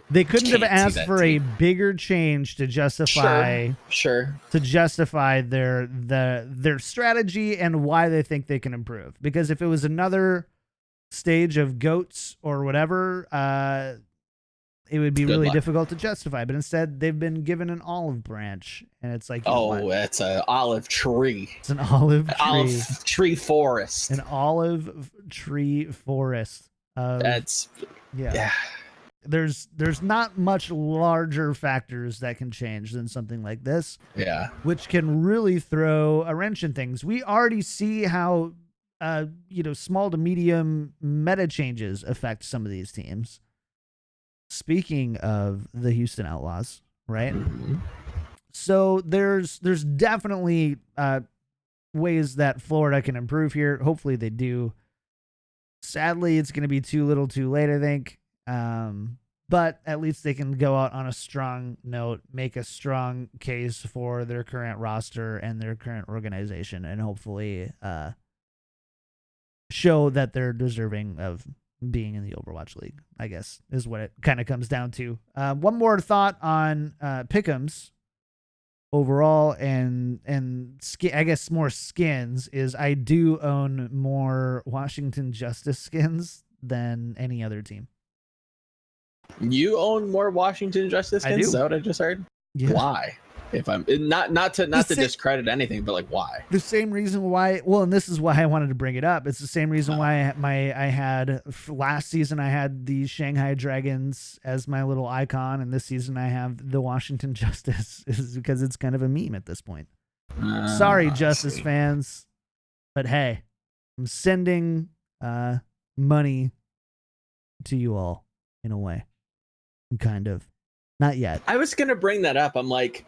They couldn't have asked for a bigger change to justify
to
justify their strategy and why they think they can improve. Because if it was another stage of goats or whatever, it would be really difficult to justify. But instead, they've been given an olive branch, and it's like,
it's an olive tree.
It's an olive tree.
Olive tree forest.
An olive tree forest. Yeah. There's not much larger factors that can change than something like this.
Yeah.
Which can really throw a wrench in things. We already see how small to medium meta changes affect some of these teams. Speaking of the Houston Outlaws, right?
Mm-hmm.
So there's definitely ways that Florida can improve here. Hopefully they do. Sadly, it's going to be too little too late, I think. but at least they can go out on a strong note, make a strong case for their current roster and their current organization, and hopefully show that they're deserving of being in the Overwatch League, I guess, is what it kind of comes down to. One more thought on pick'ems overall and I guess more skins is I do own more Washington Justice skins than any other team.
You own more Washington Justice skins?
I do.
Is that what I just heard?
Yeah.
Why? If I'm not to discredit anything, but like why?
The same reason why. Well, and this is why I wanted to bring it up. It's the same reason why I had last season I had the Shanghai Dragons as my little icon, and this season I have the Washington Justice, is because it's kind of a meme at this point. Sorry, Justice fans, but hey, I'm sending money to you all in a way, kind of. Not yet.
I was gonna bring that up. I'm like,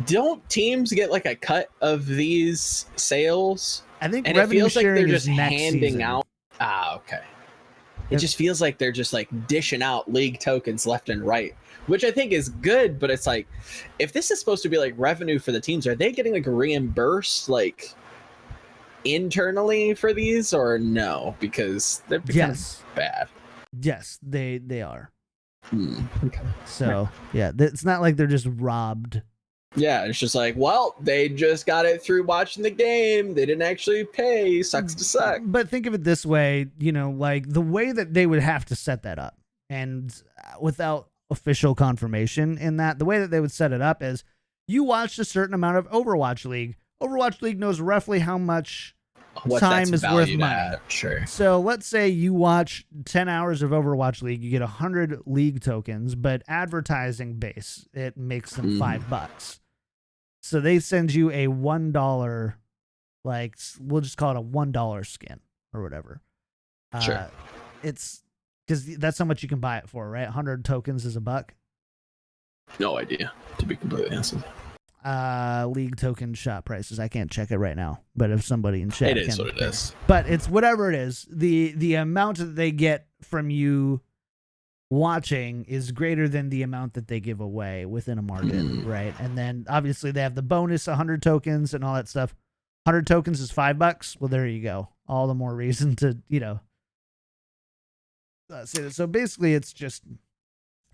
don't teams get like a cut of these sales?
I think
and
revenue
it feels like
sharing
they're
is
just
next
handing
season.
out. Okay. It just feels like they're just like dishing out league tokens left and right, which I think is good. But it's like, if this is supposed to be like revenue for the teams, are they getting like reimbursed like internally for these or no? Because they're becoming bad.
Yes, they are.
Okay.
So yeah, it's not like they're just robbed.
Yeah, it's just like, well, they just got it through watching the game. They didn't actually pay. Sucks to suck.
But think of it this way, like the way that they would have to set that up, and without official confirmation in that, the way that they would set it up is you watched a certain amount of Overwatch League. Overwatch League knows roughly how much time is worth money.
Sure.
So let's say you watch 10 hours of Overwatch League, you get 100 league tokens, but advertising base, it makes them $5. So they send you a $1, like we'll just call it a $1 skin or whatever.
Sure.
It's because that's how much you can buy it for, right? 100 tokens is $1.
No idea, to be completely honest with you.
League token shop prices. I can't check it right now, but if somebody in chat
it is what it is.
But it's whatever it is. The amount that they get from you watching is greater than the amount that they give away within a market, right? And then obviously they have the bonus 100 tokens and all that stuff. 100 tokens is $5. Well, there you go. All the more reason to, say that. So basically it's just,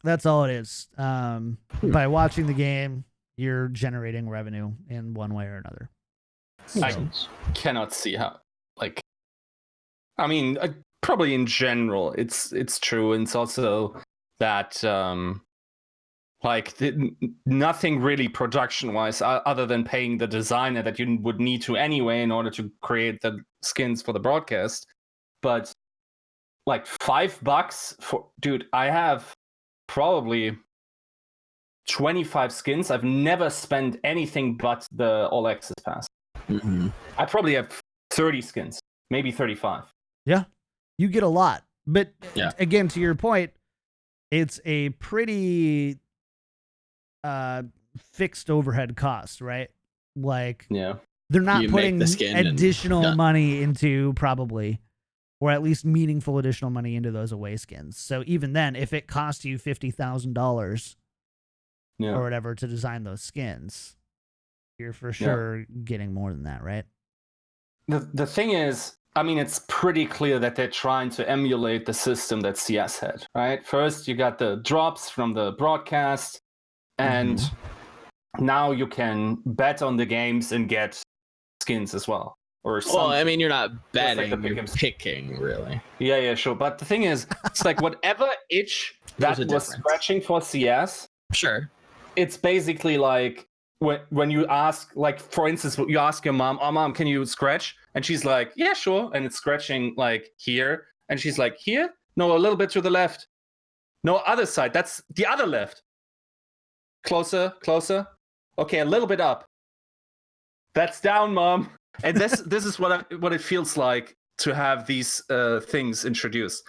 that's all it is. By watching the game, you're generating revenue in one way or another.
I cannot see how, probably in general, it's true. And it's also that, nothing really production-wise other than paying the designer that you would need to anyway in order to create the skins for the broadcast. But like $5 for, dude, I have probably 25 skins. I've never spent anything but the All Access Pass. I probably have 30 skins, maybe 35.
Yeah, you get a lot. But again, to your point, it's a pretty fixed overhead cost, right? Like, they're not putting additional money into probably, or at least meaningful additional money into those away skins. So even then, if it costs you $50,000 or whatever to design those skins, you're for sure getting more than that, right?
The thing is, it's pretty clear that they're trying to emulate the system that CS had, right? First, you got the drops from the broadcast, and now you can bet on the games and get skins as well. Or something.
You're not betting, you're picking, really.
Yeah, sure. But the thing is, it's like whatever itch that was scratching for CS,
sure,
it's basically like when you ask, like, for instance, you ask your mom, "Oh, mom, can you scratch?" And she's like, "Yeah, sure." And it's scratching like here. And she's like, "Here? No, a little bit to the left. No, other side. That's the other left. Closer. Okay, a little bit up. That's down, mom." And this is what it feels like to have these things introduced.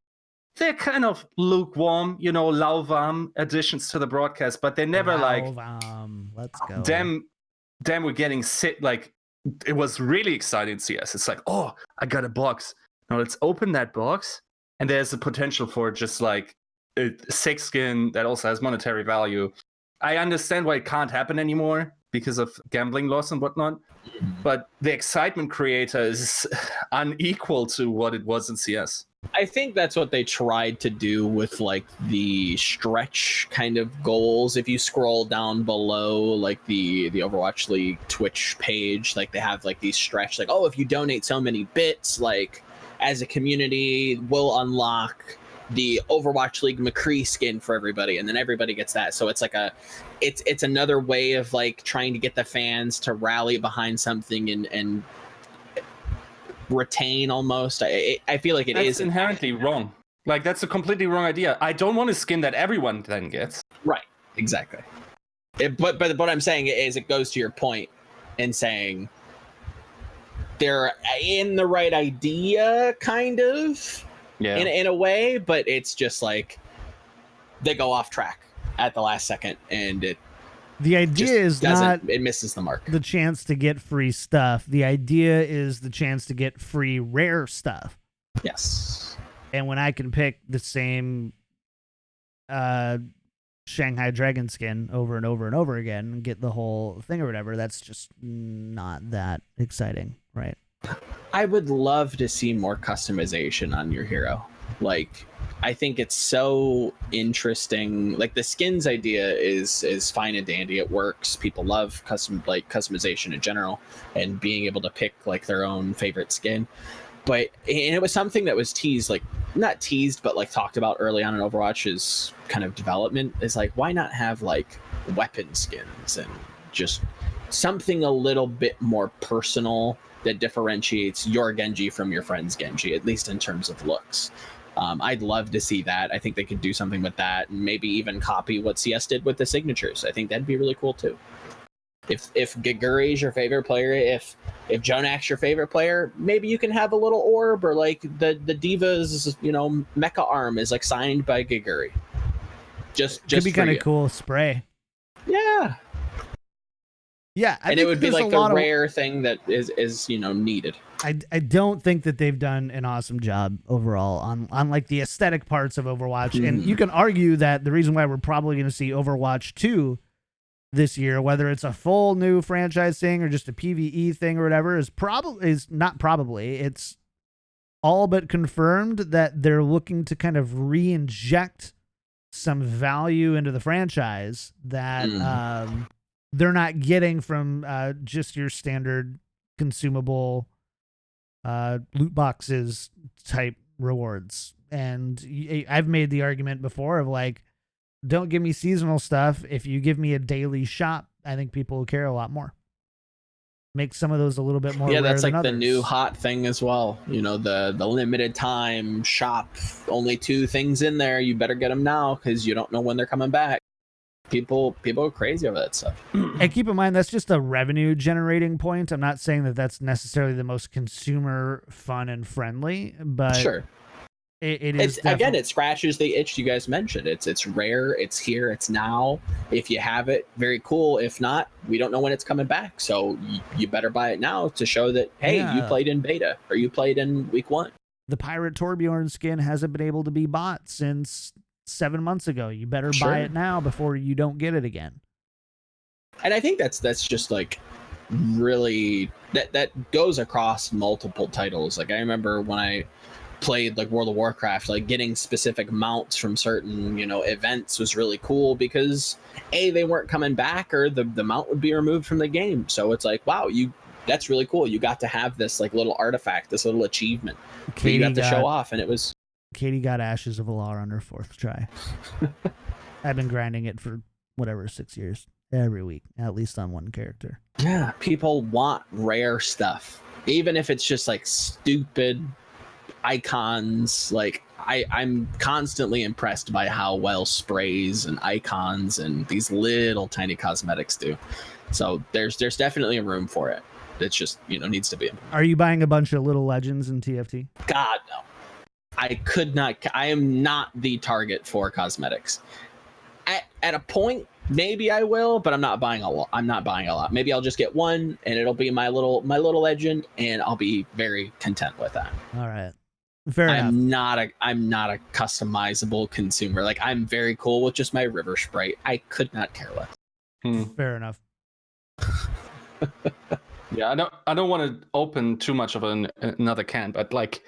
They're kind of lukewarm, lauwarm additions to the broadcast, but they're never
let's go.
Damn, we're getting sick. Like, it was really exciting in CS. It's like, oh, I got a box. Now let's open that box, and there's a potential for just like sick skin that also has monetary value. I understand why it can't happen anymore because of gambling laws and whatnot. But the excitement creator is unequal to what it was in CS.
I think that's what they tried to do with like the stretch kind of goals. If you scroll down below like the Overwatch League Twitch page, like they have like these stretch, like, oh, if you donate so many bits, like as a community, we'll unlock the Overwatch League McCree skin for everybody, and then everybody gets that. So it's like it's another way of like trying to get the fans to rally behind something and retain almost. I feel like
That's inherently wrong. Like, that's a completely wrong idea. I don't want a skin that everyone then gets.
Right, exactly. But what I'm saying is it goes to your point in saying they're in the right idea, kind of, in a way, but it's just like they go off track at the last second, and
the idea is not
it misses the mark.
The chance to get free stuff. The idea is the chance to get free rare stuff.
Yes.
And when I can pick the same Shanghai Dragon skin over and over and over again and get the whole thing or whatever, that's just not that exciting, right?
I would love to see more customization on your hero. Like, I think it's so interesting. Like, the skins idea is fine and dandy. It works. People love customization in general and being able to pick like their own favorite skin. And it was something that was teased, like not teased, but like talked about early on in Overwatch's kind of development. Is like, why not have like weapon skins and just something a little bit more personal that differentiates your Genji from your friend's Genji, at least in terms of looks. I'd love to see that. I think they could do something with that and maybe even copy what CS did with the signatures. I think that'd be really cool too. If Giguri is your favorite player, if Jonak's your favorite player, maybe you can have a little orb, or like the D.Va's, mecha arm is like signed by Giguri. Just could
be kind of cool spray.
Yeah.
Yeah,
and it would be like the rare thing that is needed.
I don't think that they've done an awesome job overall on like the aesthetic parts of Overwatch. Mm-hmm. And you can argue that the reason why we're probably going to see Overwatch 2 this year, whether it's a full new franchise thing or just a PvE thing or whatever, it's all but confirmed that they're looking to kind of re-inject some value into the franchise that they're not getting from just your standard consumable loot boxes type rewards. And I've made the argument before of like, don't give me seasonal stuff. If you give me a daily shop, I think people will care a lot more. Make some of those a little bit more.
Yeah, that's
like
the new hot thing as well. The limited time shop, only 2 things in there. You better get them now because you don't know when they're coming back. People are crazy over that stuff.
And keep in mind, that's just a revenue generating point. I'm not saying that that's necessarily the most consumer fun and friendly, but
sure.
It is
again, it scratches the itch you guys mentioned. It's rare, it's here, it's now. If you have it, very cool. If not, we don't know when it's coming back. So you better buy it now to show that, hey, you played in beta or you played in week 1.
The Pirate Torbjorn skin hasn't been able to be bought since 7 months ago. You better buy it now before you don't get it again.
And I think that's just like really that goes across multiple titles. Like, I remember when I played like World of Warcraft, like getting specific mounts from certain events was really cool because they weren't coming back, or the mount would be removed from the game. So it's like, wow, that's really cool. You got to have this like little artifact, this little achievement that you got to show off, and it was.
Katie got Ashes of Alar on her 4th try. I've been grinding it for 6 years every week, at least on one character.
Yeah, people want rare stuff, even if it's just like stupid icons. Like, I'm constantly impressed by how well sprays and icons and these little tiny cosmetics do. So there's definitely a room for it. It's just needs to be.
Are you buying a bunch of little legends in TFT?
God, no. I am not the target for cosmetics. At a point, maybe I will, but I'm not buying a lot. Maybe I'll just get one and it'll be my little legend, and I'll be very content with that.
All right. Fair enough.
I'm not a customizable consumer. Like, I'm very cool with just my river sprite. I could not care less.
Fair enough.
Yeah, I don't want to open too much of another can, but like,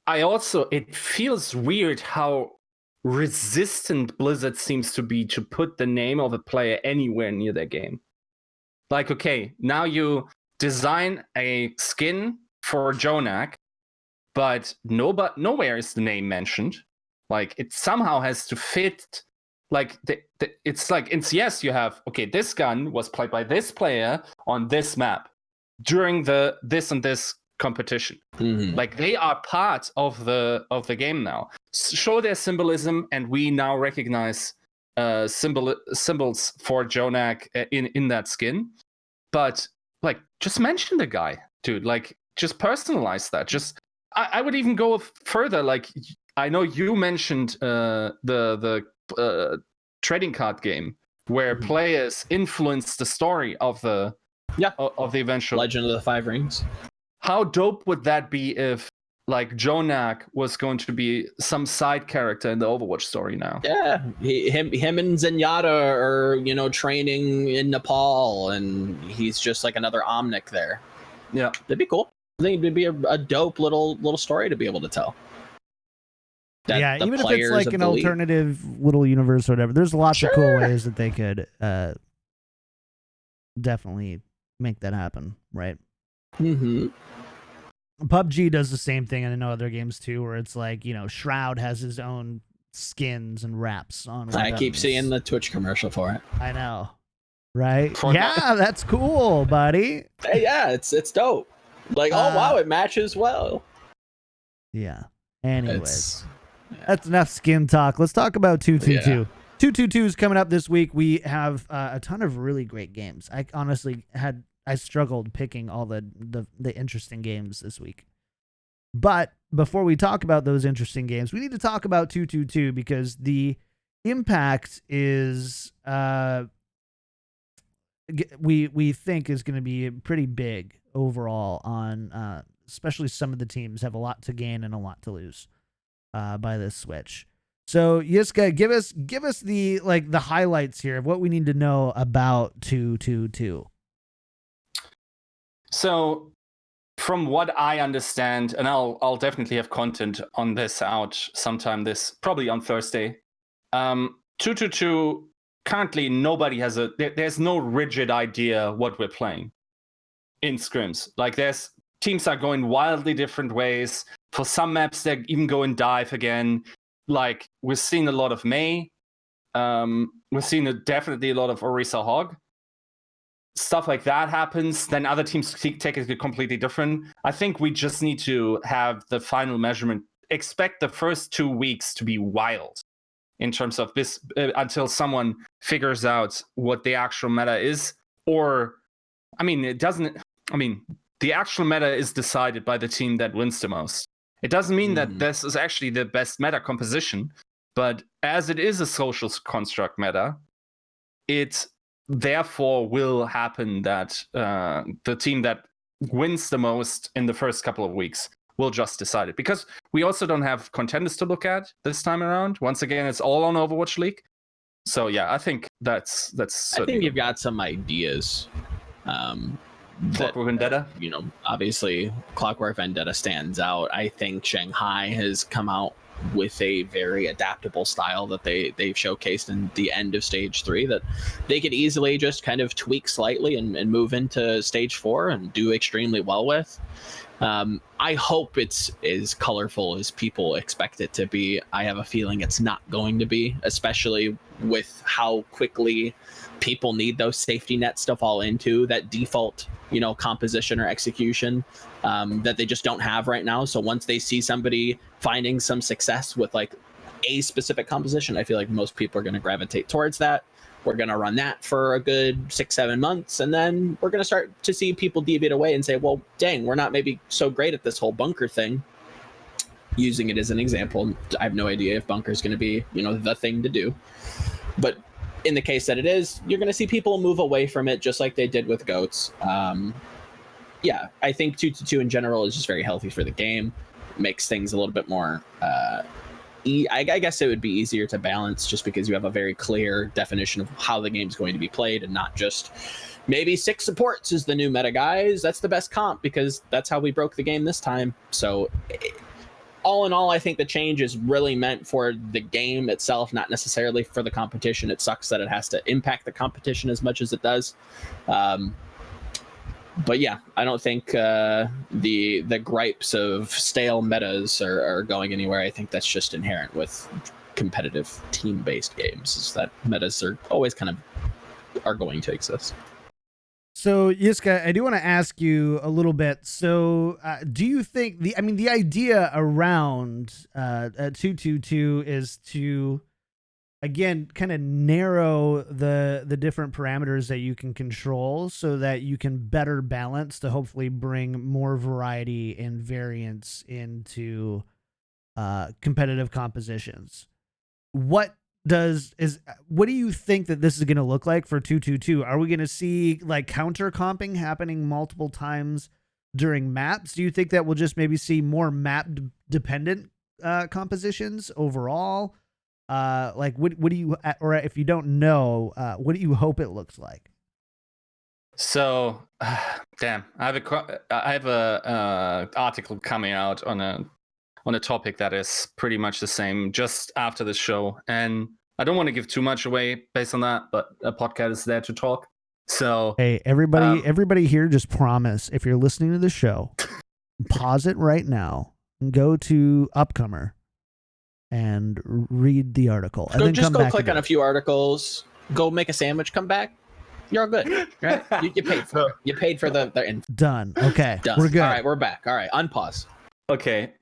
it feels weird how resistant Blizzard seems to be to put the name of a player anywhere near their game. Like, okay, now you design a skin for Jonak, but nowhere is the name mentioned. Like, it somehow has to fit. Like, it's like in CS you have, okay, this gun was played by this player on this map during this and this competition.
Mm-hmm.
Like, they are part of the game now. Show their symbolism, and we now recognize symbols for Jonak in that skin. But like, just mention the guy, dude. Like, just personalize that. Just I would even go further. Like, I know you mentioned the trading card game where players influence the story of the eventual
Legend of the Five Rings.
How dope would that be if, like, Jonak was going to be some side character in the Overwatch story now?
Yeah, him and Zenyatta are, training in Nepal, and he's just like another Omnic there.
Yeah,
that'd be cool. I think it'd be a dope little story to be able to tell.
Yeah, even if it's like an alternative little universe or whatever, there's lots of cool ways that they could definitely make that happen, right?
Mm-hmm.
PUBG does the same thing, and I know other games too, where it's like, Shroud has his own skins and wraps on weapons.
I keep seeing the Twitch commercial for it.
I know, right? Yeah, that's cool, buddy.
Hey, yeah, it's dope. Like, oh wow, it matches well.
Yeah. Anyways, that's enough skin talk. Let's talk about 222.
Yeah.
222 is coming up this week. We have a ton of really great games. I honestly I struggled picking all the interesting games this week. But before we talk about those interesting games, we need to talk about 222 because the impact is we think is going to be pretty big overall on especially some of the teams have a lot to gain and a lot to lose by this switch. So Yiska, give us the highlights here of what we need to know about 222.
So, from what I understand, and I'll definitely have content on this out sometime probably on Thursday. 222, currently nobody has there's no rigid idea what we're playing in scrims. Like, teams are going wildly different ways. For some maps, they even go in dive again. Like, we're seeing a lot of Mei. We're seeing definitely a lot of Orisa Hog. Stuff like that happens, then other teams take it completely different. I think we just need to have the final measurement. Expect the first 2 weeks to be wild in terms of this until someone figures out what the actual meta is. Or, the actual meta is decided by the team that wins the most. It doesn't mean that this is actually the best meta composition, but as it is a social construct meta, it therefore will happen that the team that wins the most in the first couple of weeks will just decide it, because we also don't have contenders to look at this time around. Once again, it's all on Overwatch League. So yeah, I think that's
I think you've got some ideas.
Clockwork Vendetta,
obviously Clockwork Vendetta stands out. I think Shanghai has come out with a very adaptable style that they've showcased in the end of stage 3 that they could easily just kind of tweak slightly and move into stage 4 and do extremely well with. I hope it's as colorful as people expect it to be. I have a feeling it's not going to be, especially with how quickly people need those safety nets to fall into, that default, composition or execution that they just don't have right now. So once they see somebody finding some success with like a specific composition, I feel like most people are going to gravitate towards that. We're going to run that for a good 6-7 months, and then we're going to start to see people deviate away and say, well, dang, we're not maybe so great at this whole bunker thing. Using it as an example, I have no idea if bunker is going to be, the thing to do. But in the case that it is, you're going to see people move away from it just like they did with GOATs. Yeah, I think 2-2 in general is just very healthy for the game. makes things a little bit more. I guess it would be easier to balance just because you have a very clear definition of how the game's going to be played, and not just maybe 6 supports is the new meta, guys. That's the best comp because that's how we broke the game this time. So all in all, I think the change is really meant for the game itself, not necessarily for the competition. It sucks that it has to impact the competition as much as it does. But yeah, I don't think the gripes of stale metas are going anywhere. I think that's just inherent with competitive team-based games, is that metas are always kind of are going to exist.
So, Yiska, I do want to ask you a little bit. So, do you think the idea around 222 is to, again, kind of narrow the different parameters that you can control so that you can better balance to hopefully bring more variety and variance into competitive compositions? What do you think that this is going to look like for 222? Are we going to see like counter comping happening multiple times during maps? Do you think that we'll just maybe see more map dependent compositions overall? Like what do you, or if you don't know, what do you hope it looks like?
So, damn, I have a article coming out on a topic that is pretty much the same just after the show, and I don't want to give too much away based on that, but a podcast is there to talk. So,
hey, everybody here, just promise if you're listening to the show, pause it right now and go to Upcomer and read the article. And then
just
come
go
back
click on a few articles, go make a sandwich, come back. You're all good, right? You paid for it. You paid for the info.
Done. Okay,
Done.
we're good.
All right, we're back. All right, unpause.
Okay.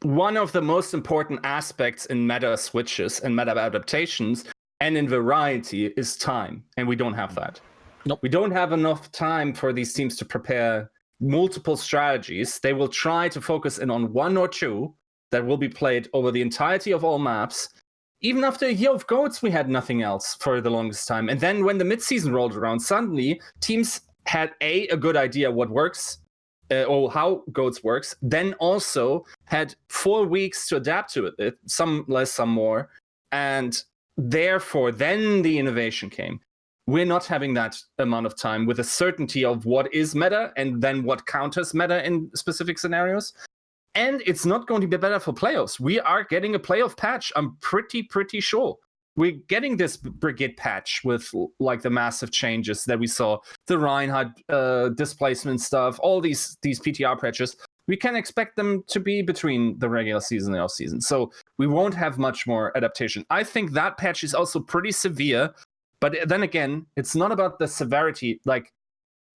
One of the most important aspects in meta switches and meta adaptations and in variety is time, and we don't have that.
Nope.
We don't have enough time for these teams to prepare multiple strategies. They will try to focus in on 1 or 2 that will be played over the entirety of all maps. Even after a year of GOATs, we had nothing else for the longest time. And then when the midseason rolled around, suddenly teams had a good idea what works, or how GOATs works, then also had 4 weeks to adapt to it, some less, some more. And therefore, then the innovation came. We're not having that amount of time with a certainty of what is meta and then what counters meta in specific scenarios. And it's not going to be better for playoffs. We are getting a playoff patch, I'm pretty sure. We're getting this Brigade patch with like the massive changes that we saw, the Reinhardt displacement stuff, all these PTR patches. We can expect them to be between the regular season and off season. So we won't have much more adaptation. I think that patch is also pretty severe. But then again, it's not about the severity. Like,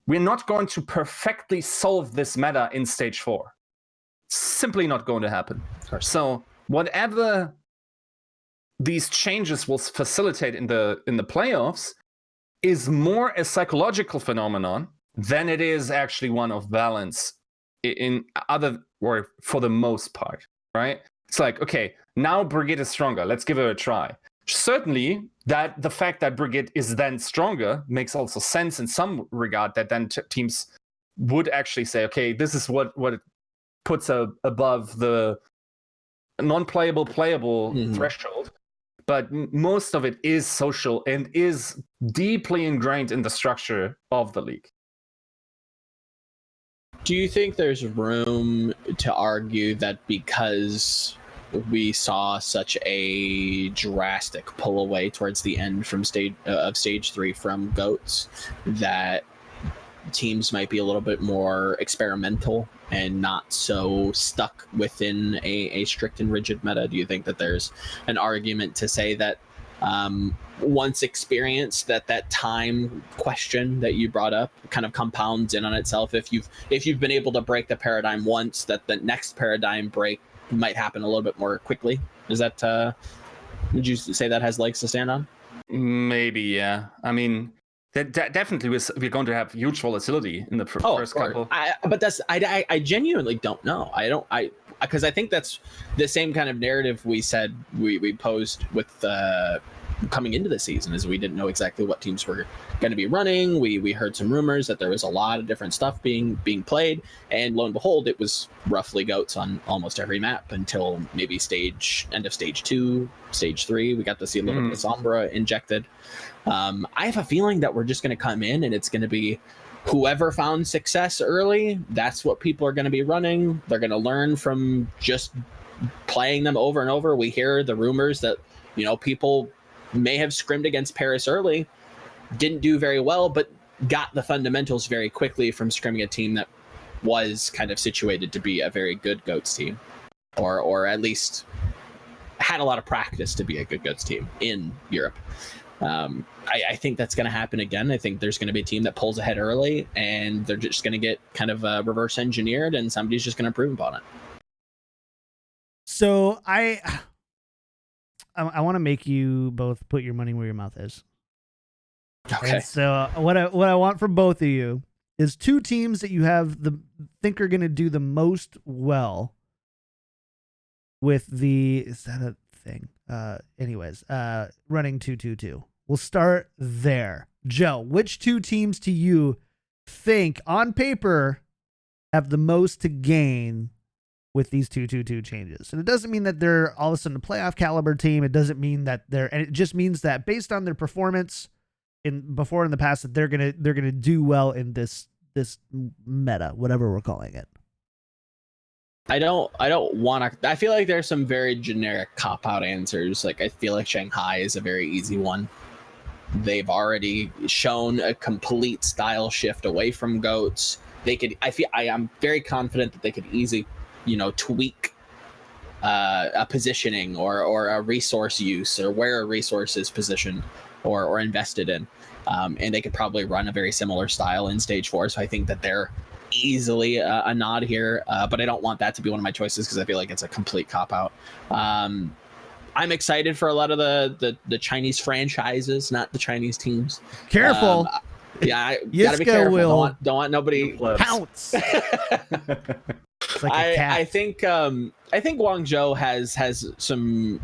we're not going to perfectly solve this meta in stage 4. Simply not going to happen. So whatever these changes will facilitate in the playoffs is more a psychological phenomenon than it is actually one of balance in other, or for the most part, right? It's like, okay, now Brigade is stronger. Let's give it a try. Certainly, that the fact that Brigade is then stronger makes also sense in some regard, that then teams would actually say, okay, this is what it puts above the non-playable, playable threshold. But most of it is social and is deeply ingrained in the structure of the league.
Do you think there's room to argue that because we saw such a drastic pull away towards the end from stage 3 from GOATs, that teams might be a little bit more experimental and not so stuck within a strict and rigid meta? Do you think that there's an argument to say that once experienced, that time question that you brought up kind of compounds in on itself? If you've been able to break the paradigm once, that the next paradigm break might happen a little bit more quickly? Is that would you say that has legs to stand on?
Maybe, yeah. I mean, definitely we're going to have huge volatility in the first couple.
I genuinely don't know. Because I think that's the same kind of narrative we said we posed with coming into the season, is we didn't know exactly what teams were going to be running. We heard some rumors that there was a lot of different stuff being played, and lo and behold, it was roughly goats on almost every map until maybe end of stage 2, stage 3. We got to see a little bit of Sombra injected. I have a feeling that we're just going to come in and it's going to be whoever found success early, that's what people are going to be running. They're going to learn from just playing them over and over. We hear the rumors that, people may have scrimmed against Paris early, didn't do very well, but got the fundamentals very quickly from scrimming a team that was kind of situated to be a very good GOATS team, or at least had a lot of practice to be a good GOATS team in Europe. I think that's going to happen again. I think there's going to be a team that pulls ahead early, and they're just going to get kind of reverse engineered, and somebody's just going to improve upon it.
So I want to make you both put your money where your mouth is.
Okay.
And so what I want from both of you is 2 teams that you think are going to do the most well with is that a thing? Running 2-2-2. We'll start there. Joe, which 2 teams to you think on paper have the most to gain with these 2-2-2 changes? And it doesn't mean that they're all of a sudden a playoff caliber team. It doesn't mean that and it just means that based on their performance in the past, that they're gonna do well in this meta, whatever we're calling it.
I don't want to. I feel like there's some very generic cop-out answers. Like, I feel like Shanghai is a very easy one. They've already shown a complete style shift away from GOATs. I am very confident that they could easily, tweak a positioning or a resource use, or where a resource is positioned or invested in. And they could probably run a very similar style in stage 4. So I think that they're easily a nod here, but I don't want that to be one of my choices because I feel like it's a complete cop-out. I'm excited for a lot of the Chinese franchises, not the Chinese teams.
Careful.
Yeah,
Yiska
gotta be careful.
Will
don't want nobody
pounce. It's like a cat.
I think Guangzhou has some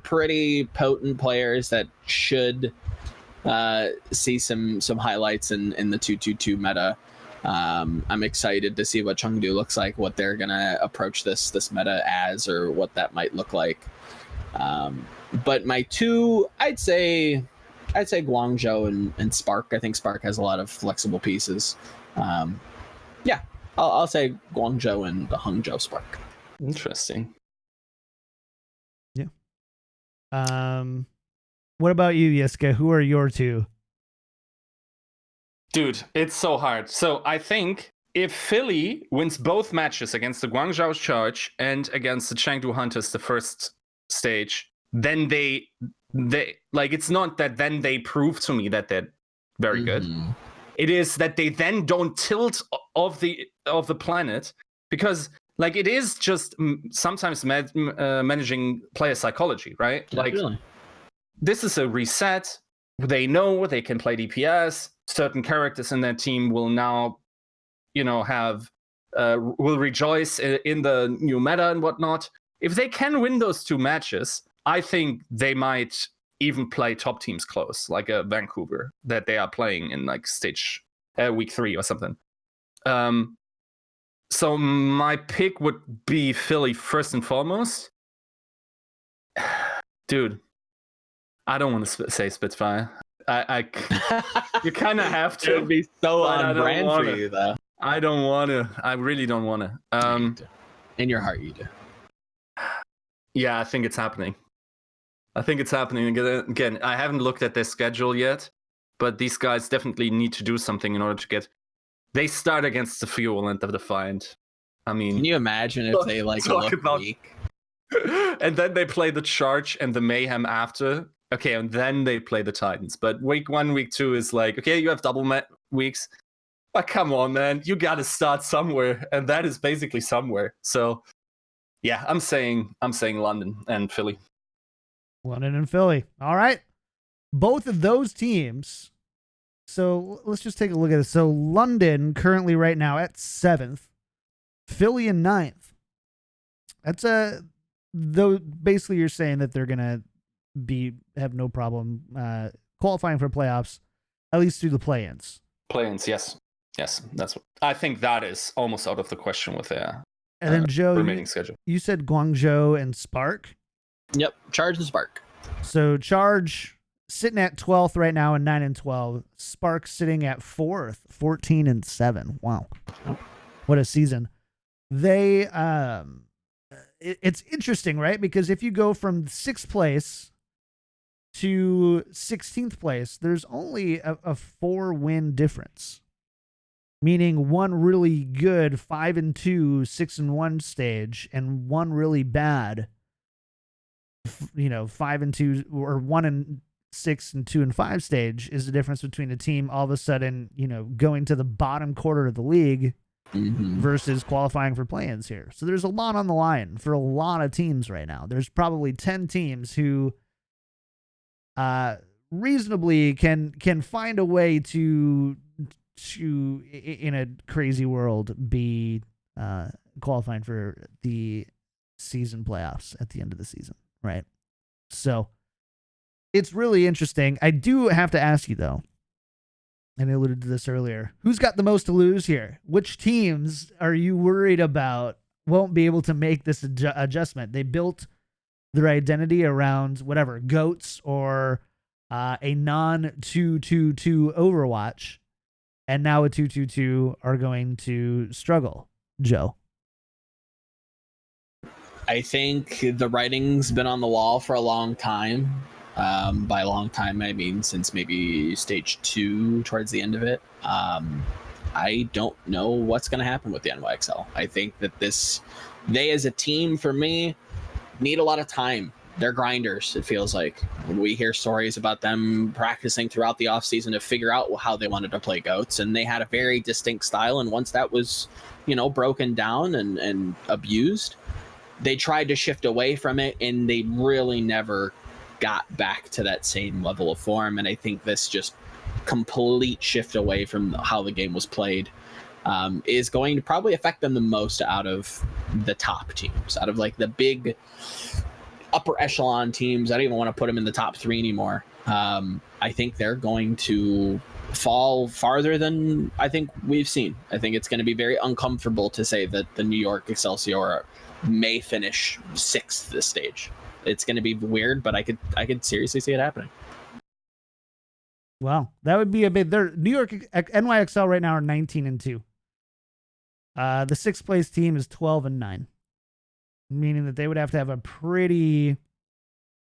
pretty potent players that should see some highlights in the 2-2-2 meta. I'm excited to see what Chengdu looks like, what they're gonna approach this meta as, or what that might look like. But my 2, I'd say Guangzhou and Spark. I think Spark has a lot of flexible pieces. Yeah, I'll say Guangzhou and the Hangzhou Spark.
Interesting.
Yeah. What about you, Yiska? Who are your 2?
Dude, it's so hard. So I think if Philly wins both matches against the Guangzhou Charge and against the Chengdu Hunters the first stage, then they like, it's not that then they prove to me that they're very good. It is that they then don't tilt of the planet, because like, it is just sometimes managing player psychology, right?
Yeah,
like,
really.
This is a reset. They know they can play DPS. Certain characters in their team will now, have will rejoice in the new meta and whatnot. If they can win those 2 matches, I think they might even play top teams close, like a Vancouver that they are playing in like stage week 3 or something. So my pick would be Philly first and foremost. Dude, I don't want to say Spitfire. You kind of have to.
It would be so on brand for you, though.
I don't want to. I really don't want to.
In your heart, you do.
Yeah, I think it's happening. Again, I haven't looked at their schedule yet, but these guys definitely need to do something in order to get. They start against the Fuel and the Defiant. I mean,
can you imagine if they look weak?
And then they play the Charge and the Mayhem after. Okay, and then they play the Titans. But week 1, week 2 is like, okay, you have double weeks. But come on, man, you got to start somewhere, and that is basically somewhere. So, yeah, I'm saying London and Philly.
London and Philly. All right, both of those teams. So let's just take a look at it. So London currently right now at 7th, Philly in 9th. That's though basically you're saying that they're gonna have no problem qualifying for playoffs, at least through the play-ins.
Play-ins, yes. That's what I think. That is almost out of the question with their
and then Joe,
remaining schedule.
You said Guangzhou and Spark.
Yep, Charge and Spark.
So Charge sitting at 12th right now and 9-12. Spark sitting at 4th, 14-7. Wow, what a season! They it's interesting, right? Because if you go from 6th place to 16th place, there's only a 4-win difference. Meaning one really good 5-2, 6-1 stage, and one really bad, 5-2 or 1-6 and 2-5 stage is the difference between a team all of a sudden, going to the bottom quarter of the league versus qualifying for play-ins here. So there's a lot on the line for a lot of teams right now. There's probably 10 teams who reasonably can find a way to in a crazy world be qualifying for the season playoffs at the end of the season, right? So it's really interesting. I do have to ask you though, and I alluded to this earlier, who's got the most to lose here? Which teams are you worried about won't be able to make this adjustment? They built their identity around whatever, goats or a non-2-2-2 Overwatch, and now a 2-2-2 are going to struggle. Joe?
I think the writing's been on the wall for a long time. By a long time, I mean since maybe stage 2 towards the end of it. I don't know what's going to happen with the NYXL. I think that they as a team, for me, need a lot of time. They're grinders, it feels like. When we hear stories about them practicing throughout the offseason to figure out how they wanted to play goats, and they had a very distinct style, and once that was, broken down and abused, they tried to shift away from it, and they really never got back to that same level of form. And I think this just complete shift away from how the game was played is going to probably affect them the most out of the top teams, out of like the big upper echelon teams. I don't even want to put them in the top 3 anymore. I think they're going to fall farther than I think we've seen. I think it's going to be very uncomfortable to say that the New York Excelsior may finish 6th this stage. It's going to be weird, but I could seriously see it happening.
Wow, that would be a bit. Their New York NYXL right now are 19-2. The 6th place team is 12-9, meaning that they would have to have a pretty.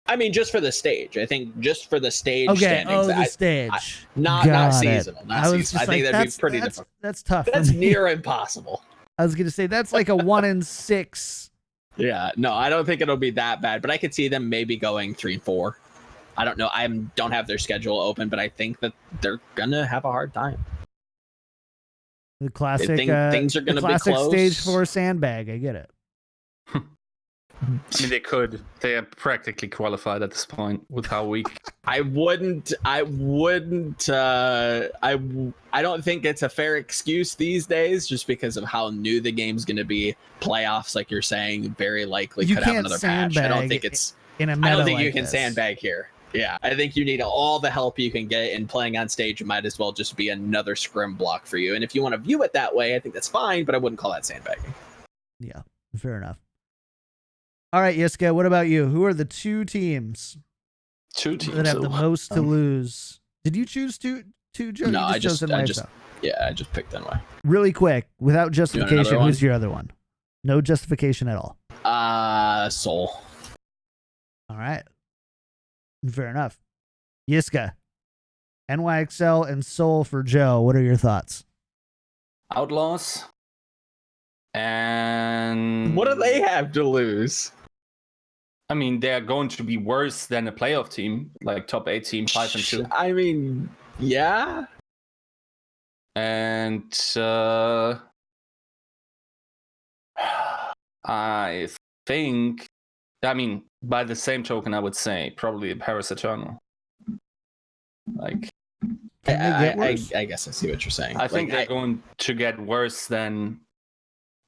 I mean, just for the stage. I think just for the stage.
Okay.
Standings,
the stage.
Not seasonal. Not seasonal. I think that'd be pretty difficult.
That's tough.
That's near impossible.
I was gonna say that's like a 1-6.
Yeah, no, I don't think it'll be that bad, but I could see them maybe going 3-4. I don't know. I don't have their schedule open, but I think that they're gonna have a hard time.
The classic
things are gonna be close.
Stage 4 sandbag. I get it.
I mean, they could. They are practically qualified at this point with how weak.
I don't think it's a fair excuse these days, just because of how new the game's going to be. Playoffs, like you're saying, very likely could have another patch. I don't think it's. I don't think you can sandbag here. Yeah, I think you need all the help you can get, and playing on stage might as well just be another scrim block for you. And if you want to view it that way, I think that's fine, but I wouldn't call that sandbagging.
Yeah, fair enough. All right, Yiska, what about you? Who are the 2 teams?
2 teams
that have the most to lose? Did you choose two? Joe?
No, I just picked NY.
Really quick, without justification, who's your other one? No justification at all.
Seoul.
All right. Fair enough. Yiska, NYXL and Seoul for Joe. What are your thoughts?
Outlaws. And
what do they have to lose?
I mean, they're going to be worse than a playoff team, like top 8 team, 5-2.
I mean, yeah.
And I think, by the same token, I would say probably Paris Eternal. Like,
I guess I see what you're saying.
I think they're going to get worse than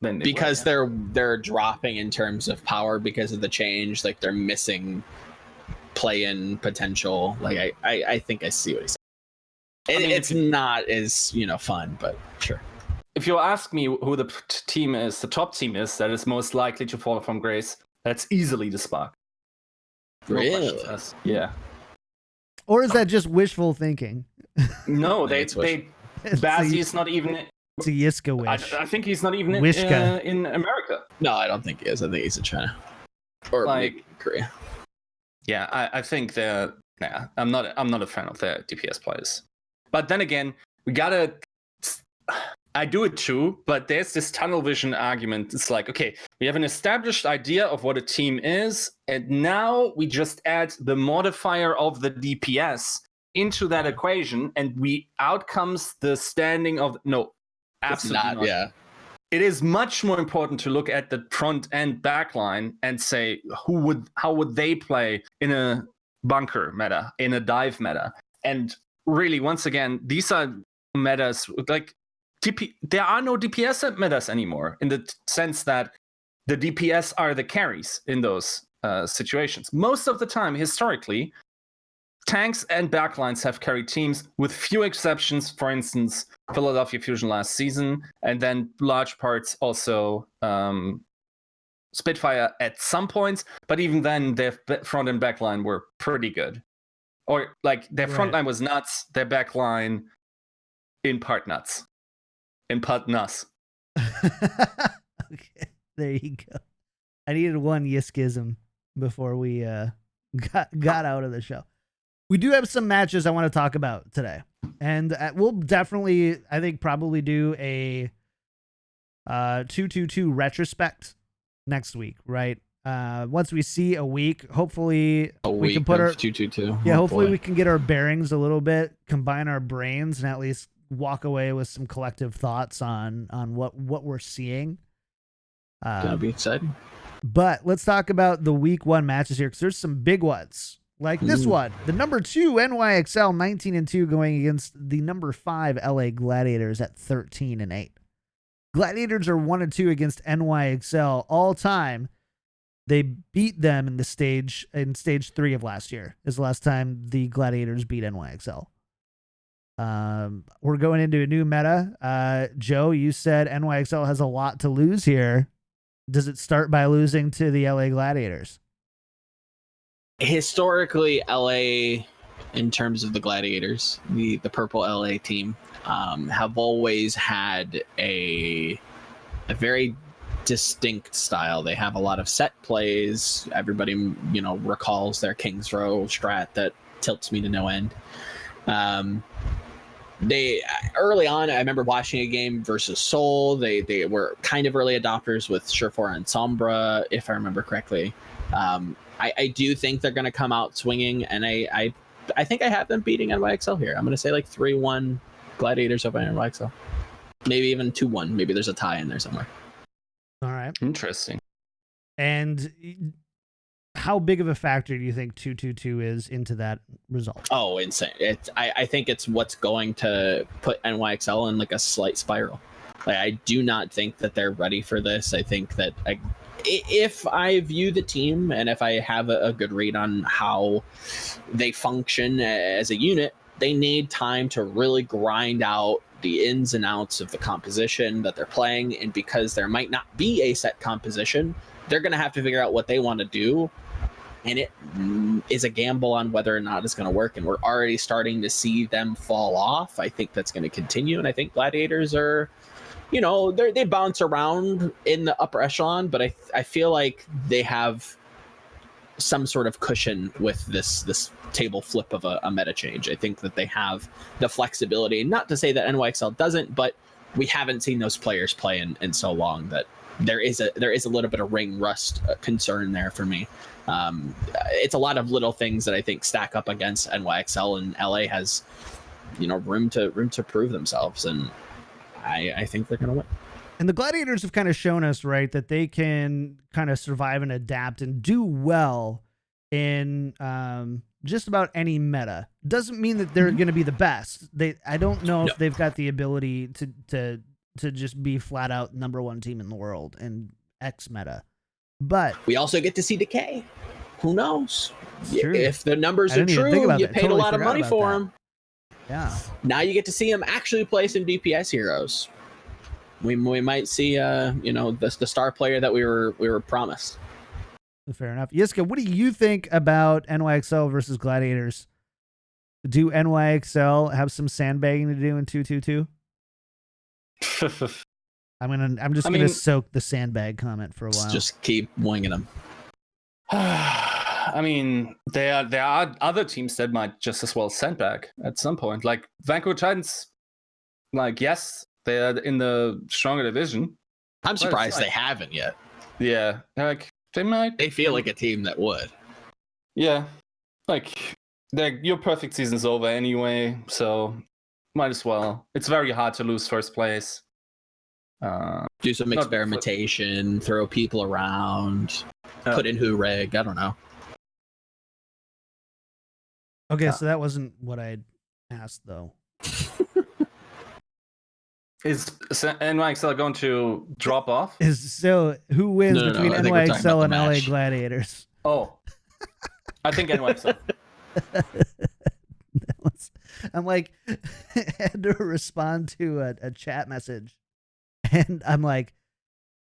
because they're dropping in terms of power because of the change. Like, they're missing play-in potential. Like I think I see what he's saying.
I mean,
It's not as fun, but sure.
If you ask me who the team is, the top team is that is most likely to fall from grace, that's easily the Spark. No
Really?
questions asked. Yeah.
Or is that just wishful thinking?
No,
It's
Bazzi is not even.
It's a Yiska wish.
I think he's not even
Wishka.
in America.
No, I don't think he is. I think he's in China or maybe Korea.
Yeah, I think they're. Nah, I'm not a fan of their DPS players. But then again, we gotta. I do it too, but there's this tunnel vision argument. It's like, okay, we have an established idea of what a team is, and now we just add the modifier of the DPS into that equation, and out comes the standing of no. Absolutely not.
Yeah.
It is much more important to look at the front and back line and say how would they play in a bunker meta, in a dive meta. And really, once again, these are metas like there are no DPS metas anymore, in the sense that the DPS are the carries in those situations. Most of the time, historically, tanks and backlines have carried teams, with few exceptions. For instance, Philadelphia Fusion last season, and then large parts also Spitfire at some points. But even then, their front and back line were pretty good. Or like their front line was nuts, their back line in part nuts. In part nuts.
Okay, there you go. I needed one Yiskism before we got out of the show. We do have some matches I want to talk about today, and we'll definitely, I think, probably do a 2-2-2 retrospect next week, right? Once we see a week, hopefully we can put our
2-2-2.
Yeah, hopefully we can get our bearings a little bit, combine our brains, and at least walk away with some collective thoughts on what we're seeing.
Gonna be exciting.
But let's talk about the week 1 matches here, because there's some big ones. Like this one, the number 2 NYXL 19-2 going against the number 5 LA Gladiators at 13-8. Gladiators are 1-2 against NYXL all time. They beat them in stage 3 of last year. Is the last time the Gladiators beat NYXL. We're going into a new meta. Joe, you said NYXL has a lot to lose here. Does it start by losing to the LA Gladiators?
Historically, LA, in terms of the Gladiators, the purple LA team, have always had a very distinct style. They have a lot of set plays. Everybody, recalls their King's Row strat that tilts me to no end. They early on, I remember watching a game versus Seoul. They were kind of early adopters with Surefour and Sombra, if I remember correctly. I do think they're going to come out swinging, and I think I have them beating NYXL here. I'm going to say like 3-1 Gladiators over NYXL. Maybe even 2-1. Maybe there's a tie in there somewhere.
All right.
Interesting.
And how big of a factor do you think 2-2-2 is into that result?
Oh, insane. I think it's what's going to put NYXL in like a slight spiral. Like, I do not think that they're ready for this. I think that if I view the team and if I have a good read on how they function as a unit, they need time to really grind out the ins and outs of the composition that they're playing. And because there might not be a set composition, they're going to have to figure out what they want to do. And it is a gamble on whether or not it's going to work. And we're already starting to see them fall off. I think that's going to continue. And I think Gladiators are, they bounce around in the upper echelon, but I feel like they have some sort of cushion with this table flip of a meta change. I think that they have the flexibility, not to say that NYXL doesn't, but we haven't seen those players play in so long that there is a little bit of ring rust concern there for me. It's a lot of little things that I think stack up against NYXL, and LA has, room to prove themselves, and I think they're going to win.
And the Gladiators have kind of shown us, right, that they can kind of survive and adapt and do well in just about any meta. Doesn't mean that they're going to be the best. I don't know if they've got the ability to just be flat out number 1 team in the world in X meta. But
we also get to see Decay. Who knows?
True.
If the numbers
I
are
didn't even think
true,
about
you
that.
paid
Totally
a lot of
forgot
money
about
for
that.
him.
Yeah.
Now you get to see him actually play some DPS heroes. We might see the star player that we were promised.
Fair enough. Yiska, what do you think about NYXL versus Gladiators? Do NYXL have some sandbagging to do in 222? I'm just gonna soak the sandbag comment for a while.
Just keep winging them.
I mean, there are other teams that might just as well sandbag at some point. Like Vancouver Titans, like yes, they're in the stronger division.
I'm surprised they haven't yet.
Yeah, like they might.
They feel like a team that would.
Yeah, like your perfect season's over anyway, so might as well. It's very hard to lose first place.
Do some experimentation, throw people around, put in Hureg. I don't know.
Okay, so that wasn't what I asked though.
Is NYXL going to drop off?
So who wins between NYXL and LA Gladiators?
Oh, I think NYXL.
I'm like, had to respond to a chat message, and I'm like,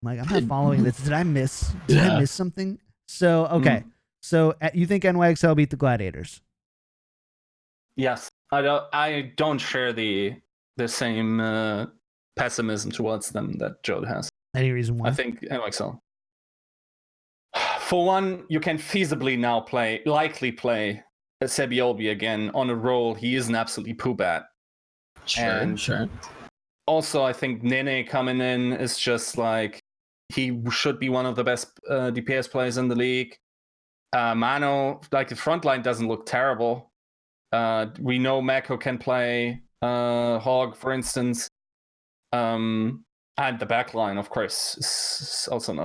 I'm not following this. Did I miss something? So okay, so you think NYXL beat the Gladiators?
Yes, I don't share the same pessimism towards them that Joe has.
Any reason why?
I think NYXL. For one, you can feasibly now likely play Sebiobi again on a role he isn't absolutely poo at.
Sure.
Also, I think Nene coming in is just like he should be one of the best DPS players in the league. Mano, like the front line doesn't look terrible. We know Mako can play Hog, for instance. And the backline, of course, is also not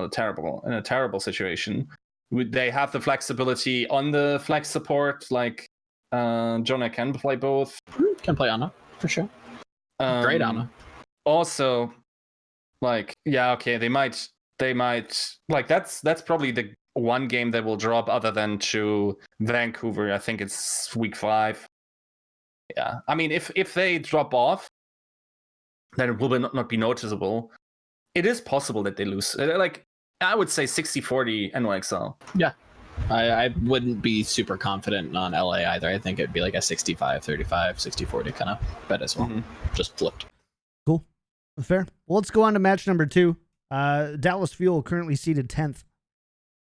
in a terrible situation. They have the flexibility on the flex support, like Jonah can play both.
Can play Ana, for sure. Great Ana.
Also, like, yeah, okay, they might like that's probably the one game that will drop other than to Vancouver. I think it's week 5. Yeah. I mean, if they drop off, then it will not be noticeable. It is possible that they lose. Like, I would say 60-40 NYXL.
Yeah. I wouldn't be super confident on LA either. I think it'd be like a 65-35, 60-40 kind of bet as well. Just flipped.
Cool. Fair. Well, let's go on to match number 2. Dallas Fuel currently seeded 10th.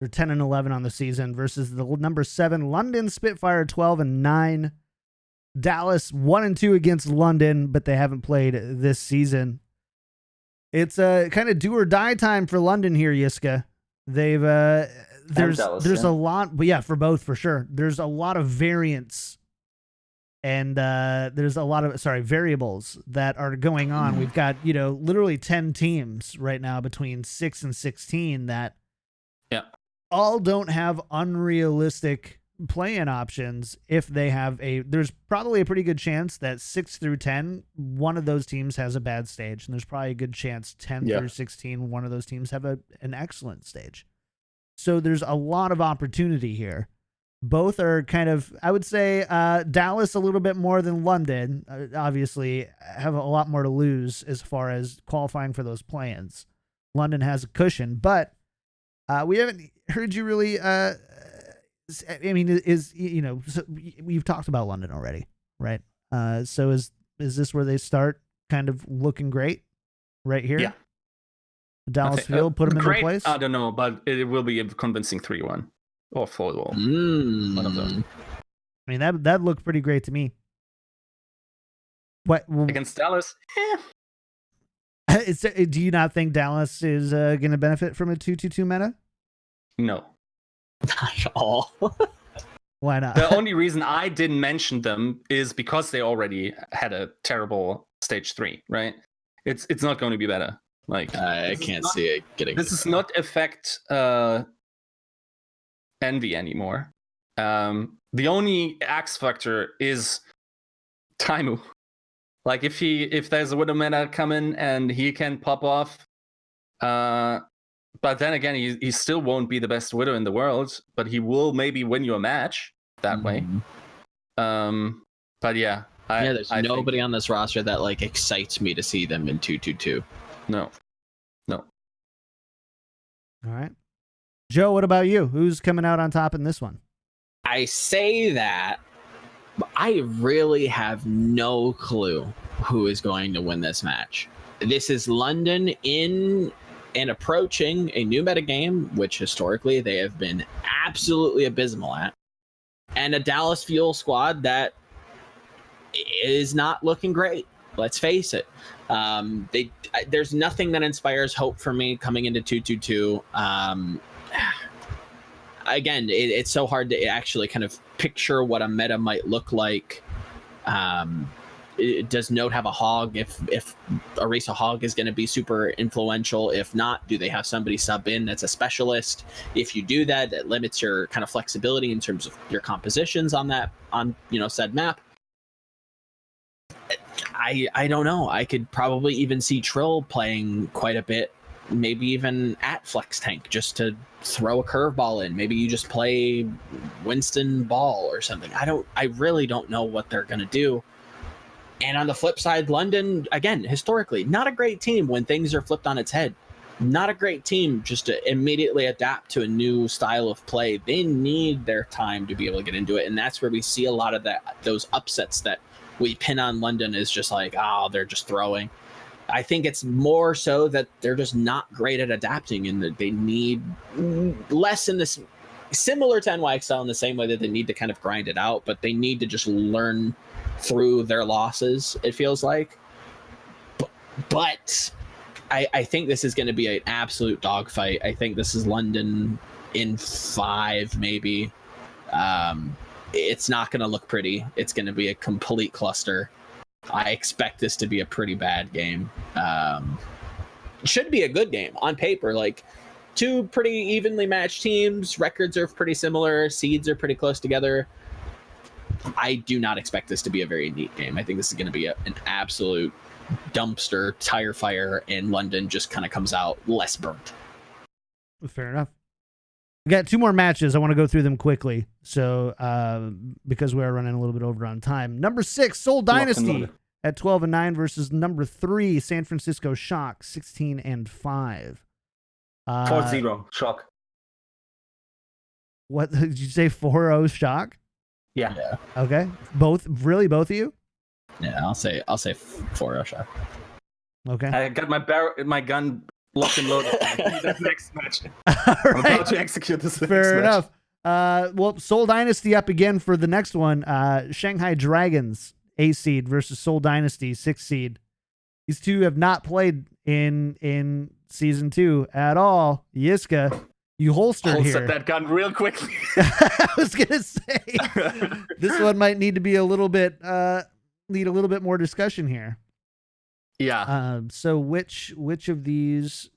They're 10-11 on the season versus the number 7 London Spitfire 12-9. Dallas 1-2 against London, but they haven't played this season. It's a kind of do or die time for London here, Yiska. They've there's a lot, but yeah, for both for sure. There's a lot of variance, and there's a lot of variables that are going on. We've got literally 10 teams right now between 6 and 16 that all don't have unrealistic play-in options. If they have there's probably a pretty good chance that 6 through 10, one of those teams has a bad stage, and there's probably a good chance 10 through 16, one of those teams have an excellent stage. So there's a lot of opportunity here. Both are kind of, I would say, Dallas a little bit more than London, obviously have a lot more to lose as far as qualifying for those play-ins. London has a cushion, but we haven't heard you really I mean, so we've talked about London already, right? So is this where they start kind of looking great right here?
Yeah.
Dallas Field, put them in their place?
I don't know, but it will be a convincing 3-1 or 4-1. One of them.
I mean, that looked pretty great to me. What
against Dallas?
Do you not think Dallas is going to benefit from a 2-2-2 meta?
No.
Not at all.
Why not?
The only reason I didn't mention them is because they already had a terrible stage 3, right? It's not going to be better. Like,
I can't see it getting.
This does not affect Envy anymore. The only X factor is Taimu. Like, if there's a Widow meta coming and he can pop off, But then again, he still won't be the best widow in the world, but he will maybe win you a match that way. But yeah,
there's
I
nobody
think,
on this roster that like excites me to see them in 2-2-2.
No.
All right. Joe, what about you? Who's coming out on top in this one?
I say that, but I really have no clue who is going to win this match. This is London in and approaching a new metagame, which historically they have been absolutely abysmal at, and a Dallas Fuel squad that is not looking great. Let's face it. There's nothing that inspires hope for me coming into 2-2-2. Again, it's so hard to actually kind of picture what a meta might look like. Does Note have a hog? If Orisa hog is going to be super influential, if not, do they have somebody sub in that's a specialist? If you do that, that limits your kind of flexibility in terms of your compositions on said map. I don't know. I could probably even see Trill playing quite a bit, maybe even at flex tank, just to throw a curveball in. Maybe you just play Winston Ball or something. I really don't know what they're gonna do. And on the flip side, London, again, historically, not a great team when things are flipped on its head. Not a great team just to immediately adapt to a new style of play. They need their time to be able to get into it. And that's where we see a lot of those upsets that we pin on London is just like, they're just throwing. I think it's more so that they're just not great at adapting, and that they need less in this, similar to NYXL in the same way that they need to kind of grind it out, but they need to just learn through their losses, it feels like. But I think this is going to be an absolute dogfight. I think this is London in 5, maybe. It's not going to look pretty. It's going to be a complete cluster. I expect this to be a pretty bad game. Should be a good game on paper. Like, two pretty evenly matched teams. Records are pretty similar. Seeds are pretty close together. I do not expect this to be a very neat game. I think this is going to be an absolute dumpster, tire fire, and London just kind of comes out less burnt.
Fair enough. We got 2 more matches. I want to go through them quickly. So, because we're running a little bit over on time. Number 6, Seoul Dynasty at 12-9 versus number 3, San Francisco Shock, 16-5.
4-0 Shock.
What did you say? 4-0 Shock?
Yeah.
Okay. Both of you?
Yeah, I'll say 4-0 Shock.
Okay.
I got my gun locked and loaded. That's next match.
All
I'm
right.
about to execute this next
Fair
match.
enough. Well, Seoul Dynasty up again for the next one. Shanghai Dragons, 8 seed versus Seoul Dynasty, 6 seed. These two have not played in season 2 at all. Yiska, you holstered here.
That gun real quickly.
I was gonna say this one might need to be a little bit need a little bit more discussion here.
Yeah.
So which of these?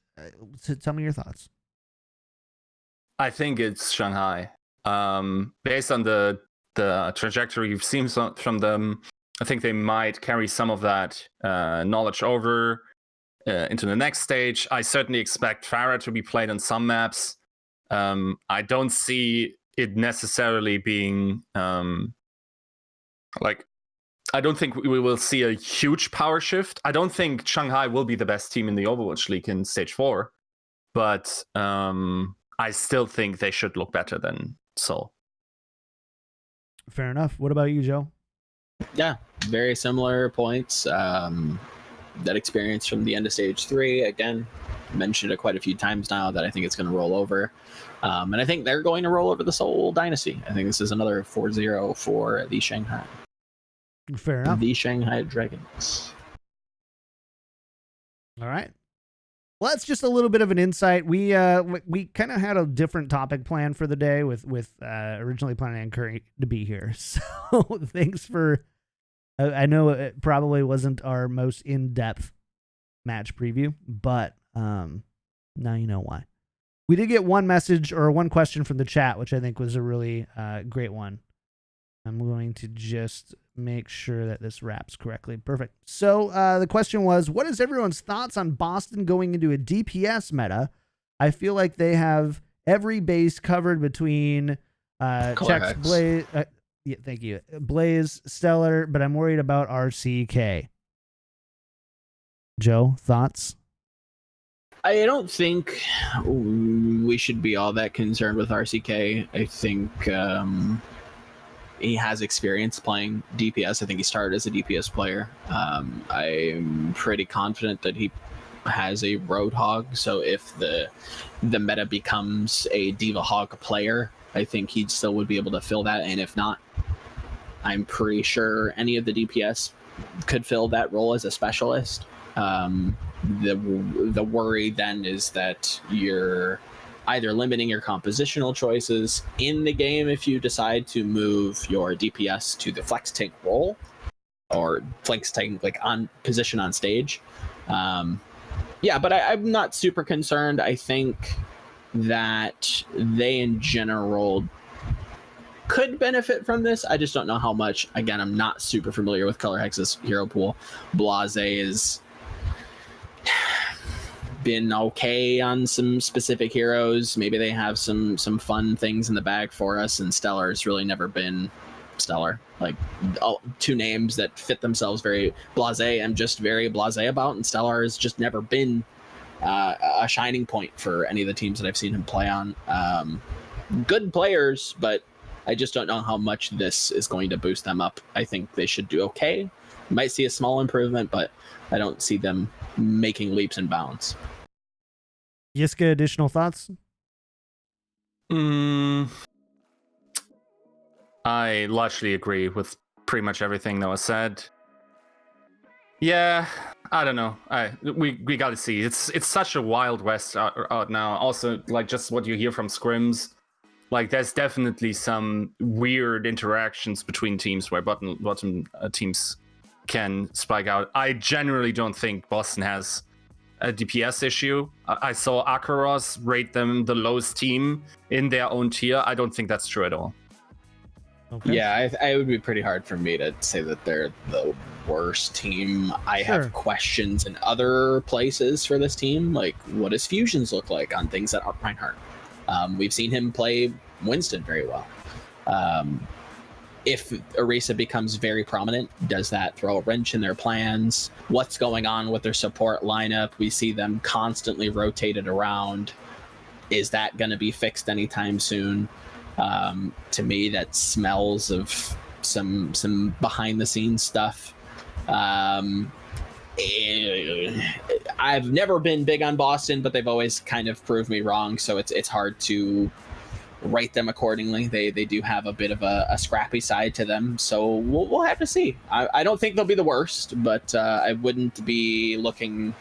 Tell me your thoughts.
I think it's Shanghai. Based on the trajectory you've seen from them, I think they might carry some of that knowledge over into the next stage. I certainly expect Farah to be played on some maps. I don't see it necessarily being I don't think we will see a huge power shift. I don't think Shanghai will be the best team in the Overwatch League in Stage 4, but I still think they should look better than Seoul.
Fair enough. What about you, Joe?
Yeah, very similar points. That experience from the end of Stage 3, again, mentioned it quite a few times now that I think it's going to roll over. And I think they're going to roll over the Seoul Dynasty. I think this is another 4-0 for the Shanghai.
Fair enough.
The Shanghai Dragons.
All right. Well, that's just a little bit of an insight. We kind of had a different topic plan for the day with originally planning on Curry to be here. So thanks for. I know it probably wasn't our most in-depth match preview, but now you know why. We did get one message or one question from the chat, which I think was a really great one. I'm going to just make sure that this wraps correctly. Perfect. So the question was, what is everyone's thoughts on Boston going into a DPS meta I feel like they have every base covered between
Color
Chex,
Hex.
Blaze. Yeah, thank you, Blaze, Stellar, but I'm worried about RCK. Joe, thoughts?
I don't think we should be all that concerned with RCK. I think he has experience playing DPS. I think he started as a DPS player. I'm pretty confident that he has a Roadhog. So if the meta becomes a Diva Hog player, I think he still would be able to fill that. And if not, I'm pretty sure any of the DPS could fill that role as a specialist. The worry then is that you're either limiting your compositional choices in the game if you decide to move your DPS to the flex tank role or flex tank like on position on stage. Yeah, but I'm not super concerned. I think that they in general could benefit from this. I just don't know how much. Again, I'm not super familiar with Color Hex's hero pool. Blase is been okay on some specific heroes. Maybe they have some fun things in the bag for us, and Stellar has really never been Stellar. Like two names that fit themselves very. Blase I'm just very blase about, and Stellar has just never been a shining point for any of the teams that I've seen him play on. Good players, but I just don't know how much this is going to boost them up. I think they should do okay. Might see a small improvement, but I don't see them making leaps and bounds.
Yiska, additional thoughts?
I largely agree with pretty much everything that was said. Yeah, I don't know. We got to see. It's such a wild west out now. Also, like just what you hear from scrims, like there's definitely some weird interactions between teams where bottom teams can spike out. I generally don't think Boston has a DPS issue. I saw Akaros rate them the lowest team in their own tier. I don't think that's true at all.
Okay.
Yeah, it would be pretty hard for me to say that they're the worst team. I have questions in other places for this team. Like, what does Fusions look like on things that aren't Reinhardt? We've seen him play Winston very well. If Orisa becomes very prominent, does that throw a wrench in their plans? What's going on with their support lineup? We see them constantly rotated around. Is that going to be fixed anytime soon? To me, that smells of some behind the scenes stuff. I've never been big on Boston, but they've always kind of proved me wrong. So it's hard to rate them accordingly. They do have a bit of a scrappy side to them. So we'll have to see. I don't think they'll be the worst, but I wouldn't be looking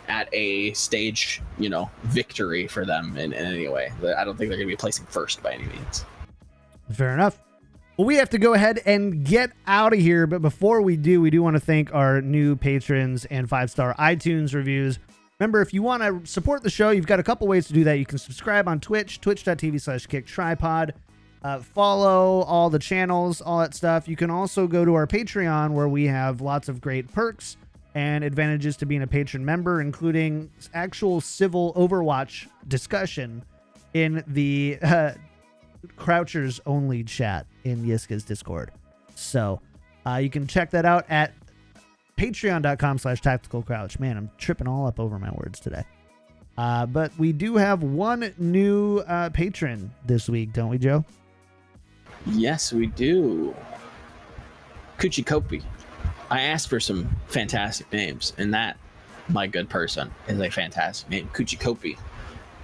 at a stage, victory for them in any way. I don't think they're going to be placing first by any means.
Fair enough. Well, we have to go ahead and get out of here. But before we do want to thank our new patrons and 5-star iTunes reviews. Remember, if you want to support the show, you've got a couple ways to do that. You can subscribe on Twitch, twitch.tv/KickedTripod. Follow all the channels, all that stuff. You can also go to our Patreon, where we have lots of great perks and advantages to being a patron member, including actual civil Overwatch discussion in the Crouchers only chat in Yiska's Discord. So you can check that out at patreon.com/tacticalcrouch. Man, I'm tripping all up over my words today. But we do have one new patron this week, don't we, Joe?
Yes, we do. Kuchikopi. I asked for some fantastic names, and that, my good person, is a fantastic name. Kuchikopi.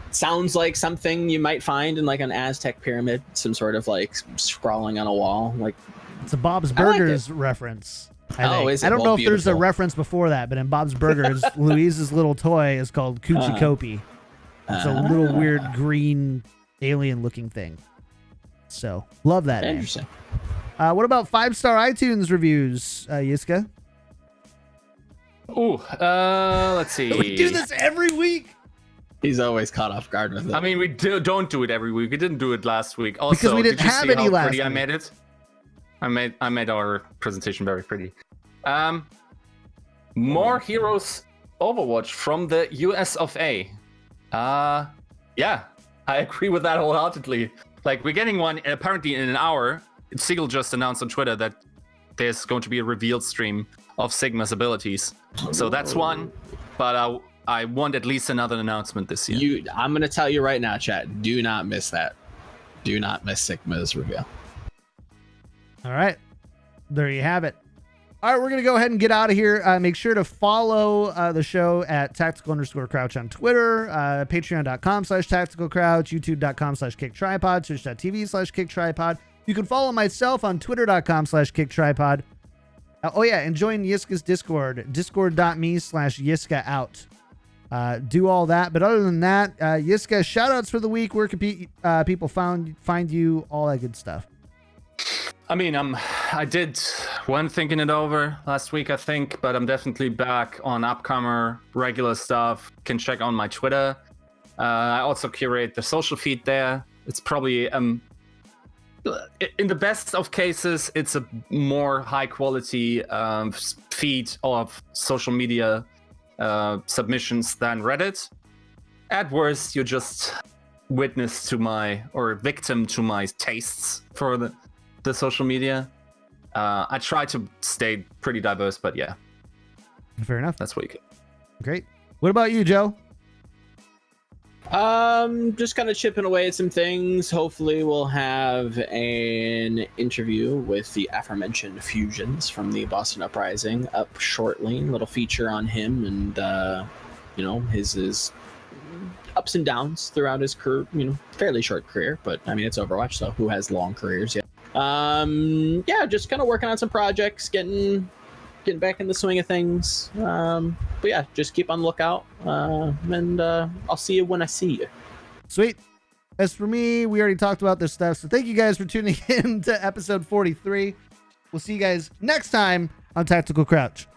Sounds like something you might find in like an Aztec pyramid, some sort of like scrawling on a wall. Like
it's a Bob's Burgers reference.
Is it?
I don't know if
beautiful.
there's a reference before that, but in Bob's Burgers, Louise's little toy is called Kuchikopi. It's a little weird green alien-looking thing. So love that name.
Interesting.
What about 5-star iTunes reviews, Yiska?
Ooh, let's see.
We do this every week.
He's always caught off guard with it.
I mean, we don't do it every week. We didn't do it last week. Also,
because we didn't
did you
have
see
any
how
last
pretty
week.
I made it? I made our presentation very pretty. More heroes Overwatch from the US of A. Yeah, I agree with that wholeheartedly. Like, we're getting one apparently in an hour. Sigil just announced on Twitter that there's going to be a revealed stream of Sigma's abilities. So that's one, but I want at least another announcement this year.
I'm going to tell you right now, chat, do not miss that. Do not miss Sigma's reveal.
All right. There you have it. All right, we're going to go ahead and get out of here. Make sure to follow the show at tactical_crouch on Twitter, patreon.com/tacticalcrouch, youtube.com/kicktripod, twitch.tv/kicktripod. You can follow myself on twitter.com/kicktripod. Oh, yeah, and join Yiska's Discord, discord.me/Yiska out. Do all that. But other than that, Yiska, shout outs for the week. Where can people find you? All that good stuff.
I mean, I did one thinking it over last week, I think, but I'm definitely back on upcomer regular stuff. Can check on my Twitter. I also curate the social feed there. It's probably in the best of cases, it's a more high quality feed of social media submissions than Reddit. At worst, you're just witness to victim to my tastes for the social media. I try to stay pretty diverse, but yeah.
Fair enough.
That's what you get.
Great. What about you, Joe?
Just kind of chipping away at some things. Hopefully we'll have an interview with the aforementioned Fusions from the Boston Uprising up shortly. Little feature on him and, his ups and downs throughout his career, fairly short career, but I mean, it's Overwatch, so who has long careers yet? Just kind of working on some projects, getting back in the swing of things. But yeah, just keep on the lookout. And I'll see you when I see you.
Sweet. As for me, we already talked about this stuff. So thank you guys for tuning in to episode 43. We'll see you guys next time on Tactical Crouch.